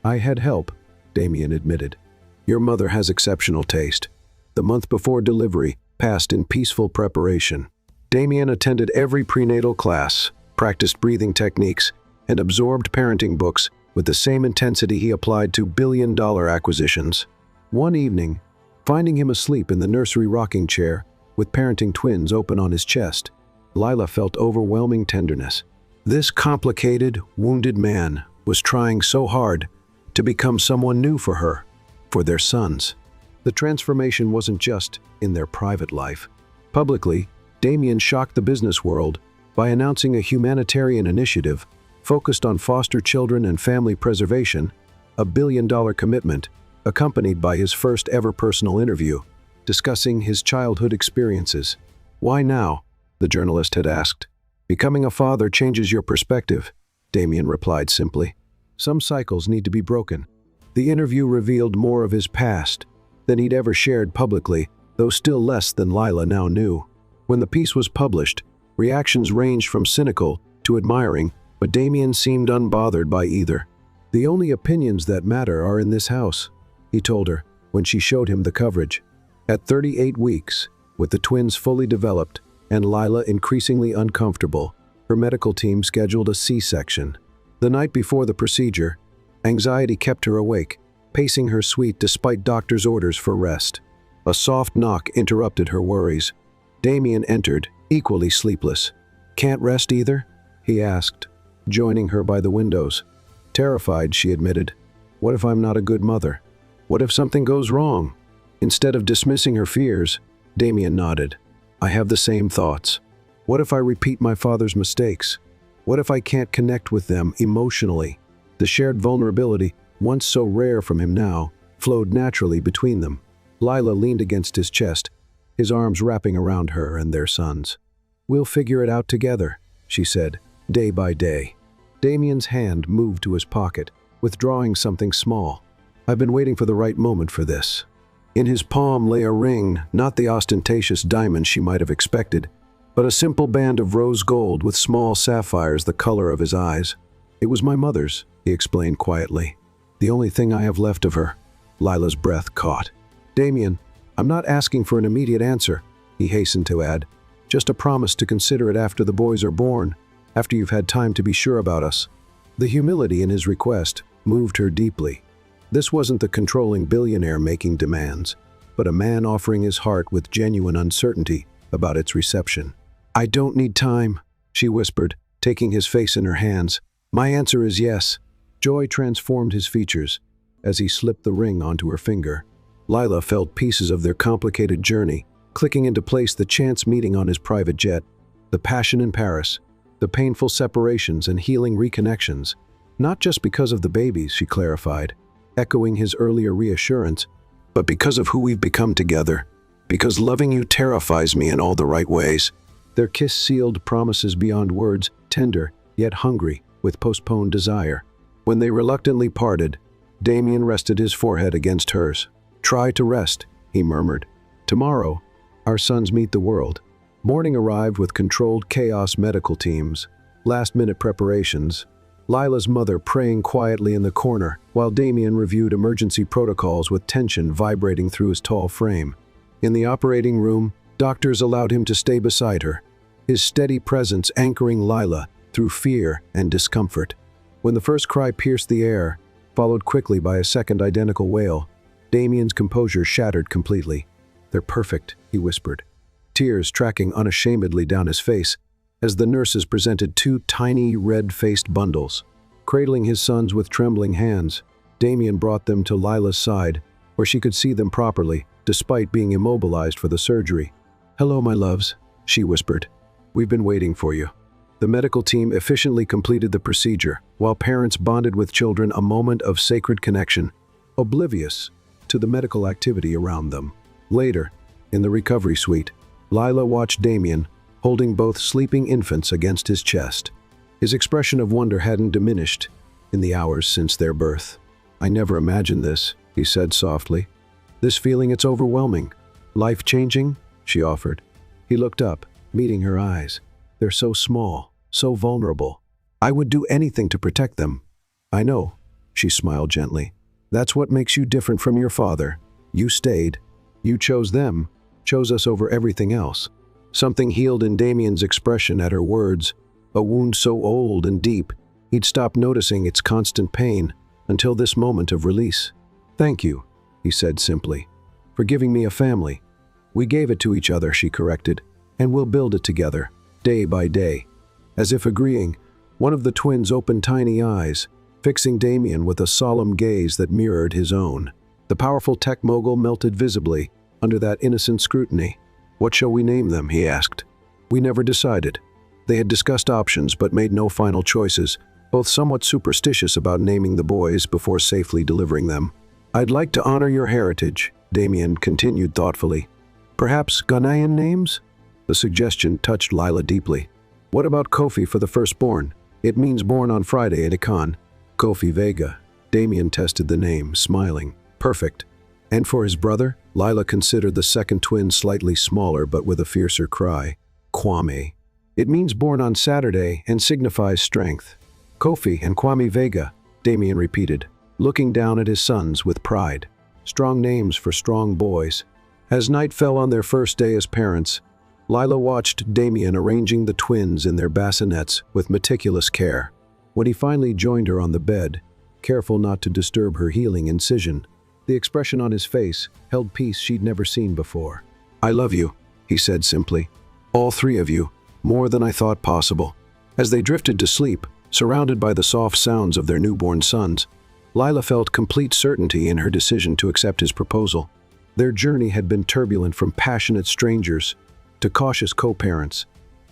"I had help," Damien admitted. "Your mother has exceptional taste." The month before delivery passed in peaceful preparation. Damien attended every prenatal class, practiced breathing techniques, and absorbed parenting books with the same intensity he applied to billion-dollar acquisitions. One evening, finding him asleep in the nursery rocking chair with parenting twins open on his chest, Lila felt overwhelming tenderness. This complicated, wounded man was trying so hard to become someone new for her, for their sons. The transformation wasn't just in their private life. Publicly, Damien shocked the business world by announcing a humanitarian initiative focused on foster children and family preservation, a billion-dollar commitment, accompanied by his first-ever personal interview, discussing his childhood experiences. "Why now?" the journalist had asked. "Becoming a father changes your perspective," Damien replied simply. "Some cycles need to be broken." The interview revealed more of his past than he'd ever shared publicly, though still less than Lila now knew. When the piece was published, Reactions ranged from cynical to admiring, but Damien seemed unbothered by either. "The only opinions that matter are in this house," he told her when she showed him the coverage. At 38 weeks, with the twins fully developed and Lila increasingly uncomfortable, her medical team scheduled a C-section. The night before the procedure, anxiety kept her awake, pacing her suite despite doctor's orders for rest. A soft knock interrupted her worries. Damien entered, equally sleepless. "Can't rest either?" he asked, joining her by the windows. Terrified, she admitted. "What if I'm not a good mother? What if something goes wrong?" Instead of dismissing her fears, Damien nodded. "I have the same thoughts. What if I repeat my father's mistakes? What if I can't connect with them emotionally?" The shared vulnerability, once so rare from him now, flowed naturally between them. Lila leaned against his chest, his arms wrapping around her and their sons. "We'll figure it out together," she said, day by day. Damien's hand moved to his pocket, withdrawing something small. "I've been waiting for the right moment for this." In his palm lay a ring, not the ostentatious diamond she might have expected, but a simple band of rose gold with small sapphires the color of his eyes. "It was my mother's," he explained quietly. "The only thing I have left of her." Lila's breath caught. "Damien, I'm not asking for an immediate answer," he hastened to add. "Just a promise to consider it after the boys are born, after you've had time to be sure about us." The humility in his request moved her deeply. This wasn't the controlling billionaire making demands, but a man offering his heart with genuine uncertainty about its reception. "I don't need time," she whispered, taking his face in her hands. "My answer is yes." Joy transformed his features as he slipped the ring onto her finger. Lila felt pieces of their complicated journey clicking into place: the chance meeting on his private jet, the passion in Paris, the painful separations and healing reconnections. "Not just because of the babies," she clarified, echoing his earlier reassurance, "but because of who we've become together, because loving you terrifies me in all the right ways." Their kiss sealed promises beyond words, tender yet hungry with postponed desire. When they reluctantly parted, Damien rested his forehead against hers. "Try to rest," he murmured. "Tomorrow, our sons meet the world." Morning arrived with controlled chaos, medical teams, last-minute preparations, Lila's mother praying quietly in the corner, while Damien reviewed emergency protocols with tension vibrating through his tall frame. In the operating room, doctors allowed him to stay beside her, his steady presence anchoring Lila through fear and discomfort. When the first cry pierced the air, followed quickly by a second identical wail, Damien's composure shattered completely. "They're perfect," he whispered, tears tracking unashamedly down his face as the nurses presented two tiny, red-faced bundles. Cradling his sons with trembling hands, Damien brought them to Lila's side, where she could see them properly, despite being immobilized for the surgery. "Hello, my loves," she whispered. "We've been waiting for you." The medical team efficiently completed the procedure, while parents bonded with children, a moment of sacred connection, oblivious to the medical activity around them. Later, in the recovery suite, Lila watched Damien, holding both sleeping infants against his chest. His expression of wonder hadn't diminished in the hours since their birth. "I never imagined this," he said softly. "This feeling, it's overwhelming." "Life-changing?" she offered. He looked up, meeting her eyes. "They're so small, so vulnerable. I would do anything to protect them." "I know," she smiled gently. "That's what makes you different from your father. You stayed. You chose them, chose us over everything else." Something healed in Damien's expression at her words, a wound so old and deep, he'd stopped noticing its constant pain until this moment of release. "Thank you," he said simply, "for giving me a family." "We gave it to each other," she corrected, "and we'll build it together, day by day." As if agreeing, one of the twins opened tiny eyes, fixing Damien with a solemn gaze that mirrored his own. The powerful tech mogul melted visibly under that innocent scrutiny. "What shall we name them?" he asked. "We never decided." They had discussed options but made no final choices, both somewhat superstitious about naming the boys before safely delivering them. "I'd like to honor your heritage," Damien continued thoughtfully. "Perhaps Ghanaian names?" The suggestion touched Lila deeply. "What about Kofi for the firstborn? It means born on Friday at Ikan." "Kofi Vega." Damien tested the name, smiling. "Perfect." And for his brother, Lila considered the second twin slightly smaller but with a fiercer cry. "Kwame." It means born on Saturday and signifies strength. Kofi and Kwame Vega, Damien repeated, looking down at his sons with pride. Strong names for strong boys. As night fell on their first day as parents, Lila watched Damien arranging the twins in their bassinets with meticulous care. When he finally joined her on the bed, careful not to disturb her healing incision, the expression on his face held peace she'd never seen before. "I love you," he said simply. "All three of you, more than I thought possible." As they drifted to sleep, surrounded by the soft sounds of their newborn sons, Lila felt complete certainty in her decision to accept his proposal. Their journey had been turbulent, from passionate strangers to cautious co-parents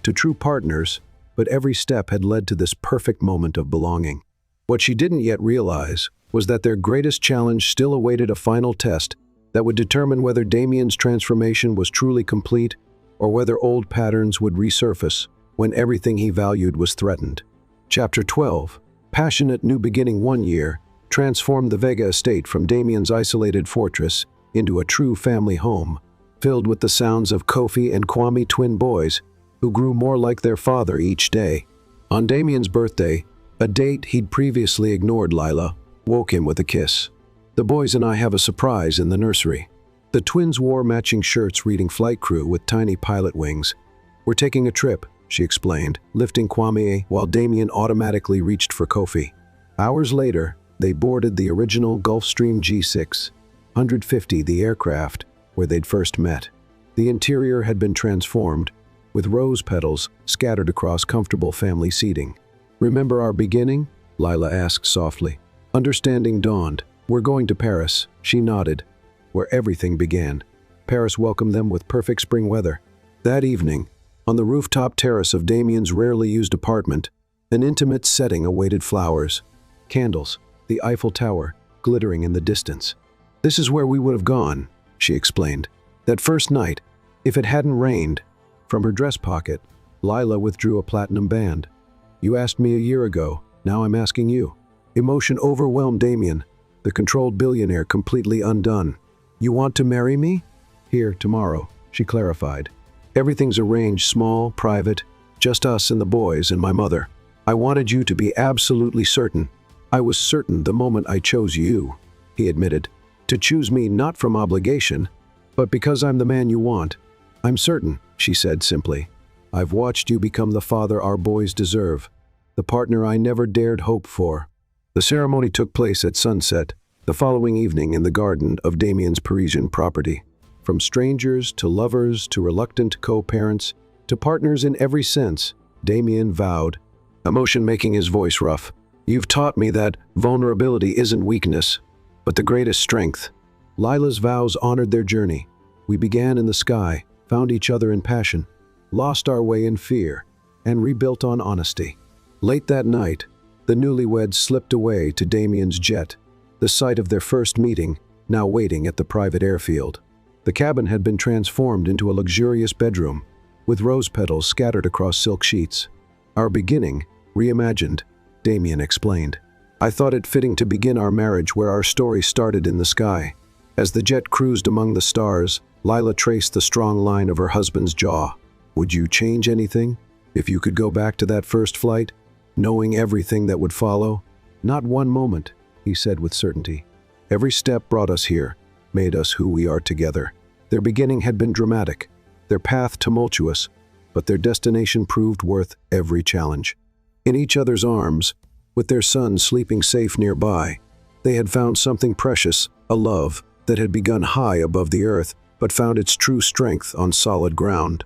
to true partners, but every step had led to this perfect moment of belonging. What she didn't yet realize was that their greatest challenge still awaited a final test that would determine whether Damien's transformation was truly complete or whether old patterns would resurface when everything he valued was threatened. Chapter 12. Passionate new beginning. 1 year transformed the Vega estate from Damien's isolated fortress into a true family home, filled with the sounds of Kofi and Kwame, twin boys, who grew more like their father each day. On Damien's birthday, a date he'd previously ignored, Lila woke him with a kiss. "The boys and I have a surprise in the nursery." The twins wore matching shirts reading Flight Crew with tiny pilot wings. "We're taking a trip," she explained, lifting Kwame while Damien automatically reached for Kofi. Hours later, they boarded the original Gulfstream G6, 150, the aircraft where they'd first met. The interior had been transformed, with rose petals scattered across comfortable family seating. "Remember our beginning?" Lila asked softly. Understanding dawned. "We're going to Paris," she nodded, "where everything began." Paris welcomed them with perfect spring weather. That evening, on the rooftop terrace of Damien's rarely used apartment, an intimate setting awaited flowers, candles, the Eiffel Tower glittering in the distance. "This is where we would have gone," she explained. "That first night, if it hadn't rained." From her dress pocket, Lila withdrew a platinum band. "You asked me a year ago, now I'm asking you." Emotion overwhelmed Damien, the controlled billionaire completely undone. "You want to marry me?" "Here, tomorrow," she clarified. "Everything's arranged, small, private, just us and the boys and my mother. I wanted you to be absolutely certain." "I was certain the moment I chose you," he admitted. "To choose me not from obligation, but because I'm the man you want." "I'm certain," she said simply. "I've watched you become the father our boys deserve, the partner I never dared hope for." The ceremony took place at sunset, the following evening in the garden of Damien's Parisian property. From strangers to lovers to reluctant co-parents to partners in every sense, Damien vowed, emotion making his voice rough, "You've taught me that vulnerability isn't weakness, but the greatest strength." Lila's vows honored their journey. "We began in the sky, found each other in passion, lost our way in fear, and rebuilt on honesty." Late that night, the newlyweds slipped away to Damien's jet, the site of their first meeting, now waiting at the private airfield. The cabin had been transformed into a luxurious bedroom, with rose petals scattered across silk sheets. "Our beginning, reimagined," Damien explained. "I thought it fitting to begin our marriage where our story started, in the sky." As the jet cruised among the stars, Lila traced the strong line of her husband's jaw. "Would you change anything if you could go back to that first flight, knowing everything that would follow?" "Not one moment," he said with certainty. "Every step brought us here, made us who we are together." Their beginning had been dramatic, their path tumultuous, but their destination proved worth every challenge. In each other's arms, with their son sleeping safe nearby, they had found something precious, a love that had begun high above the earth, but found its true strength on solid ground.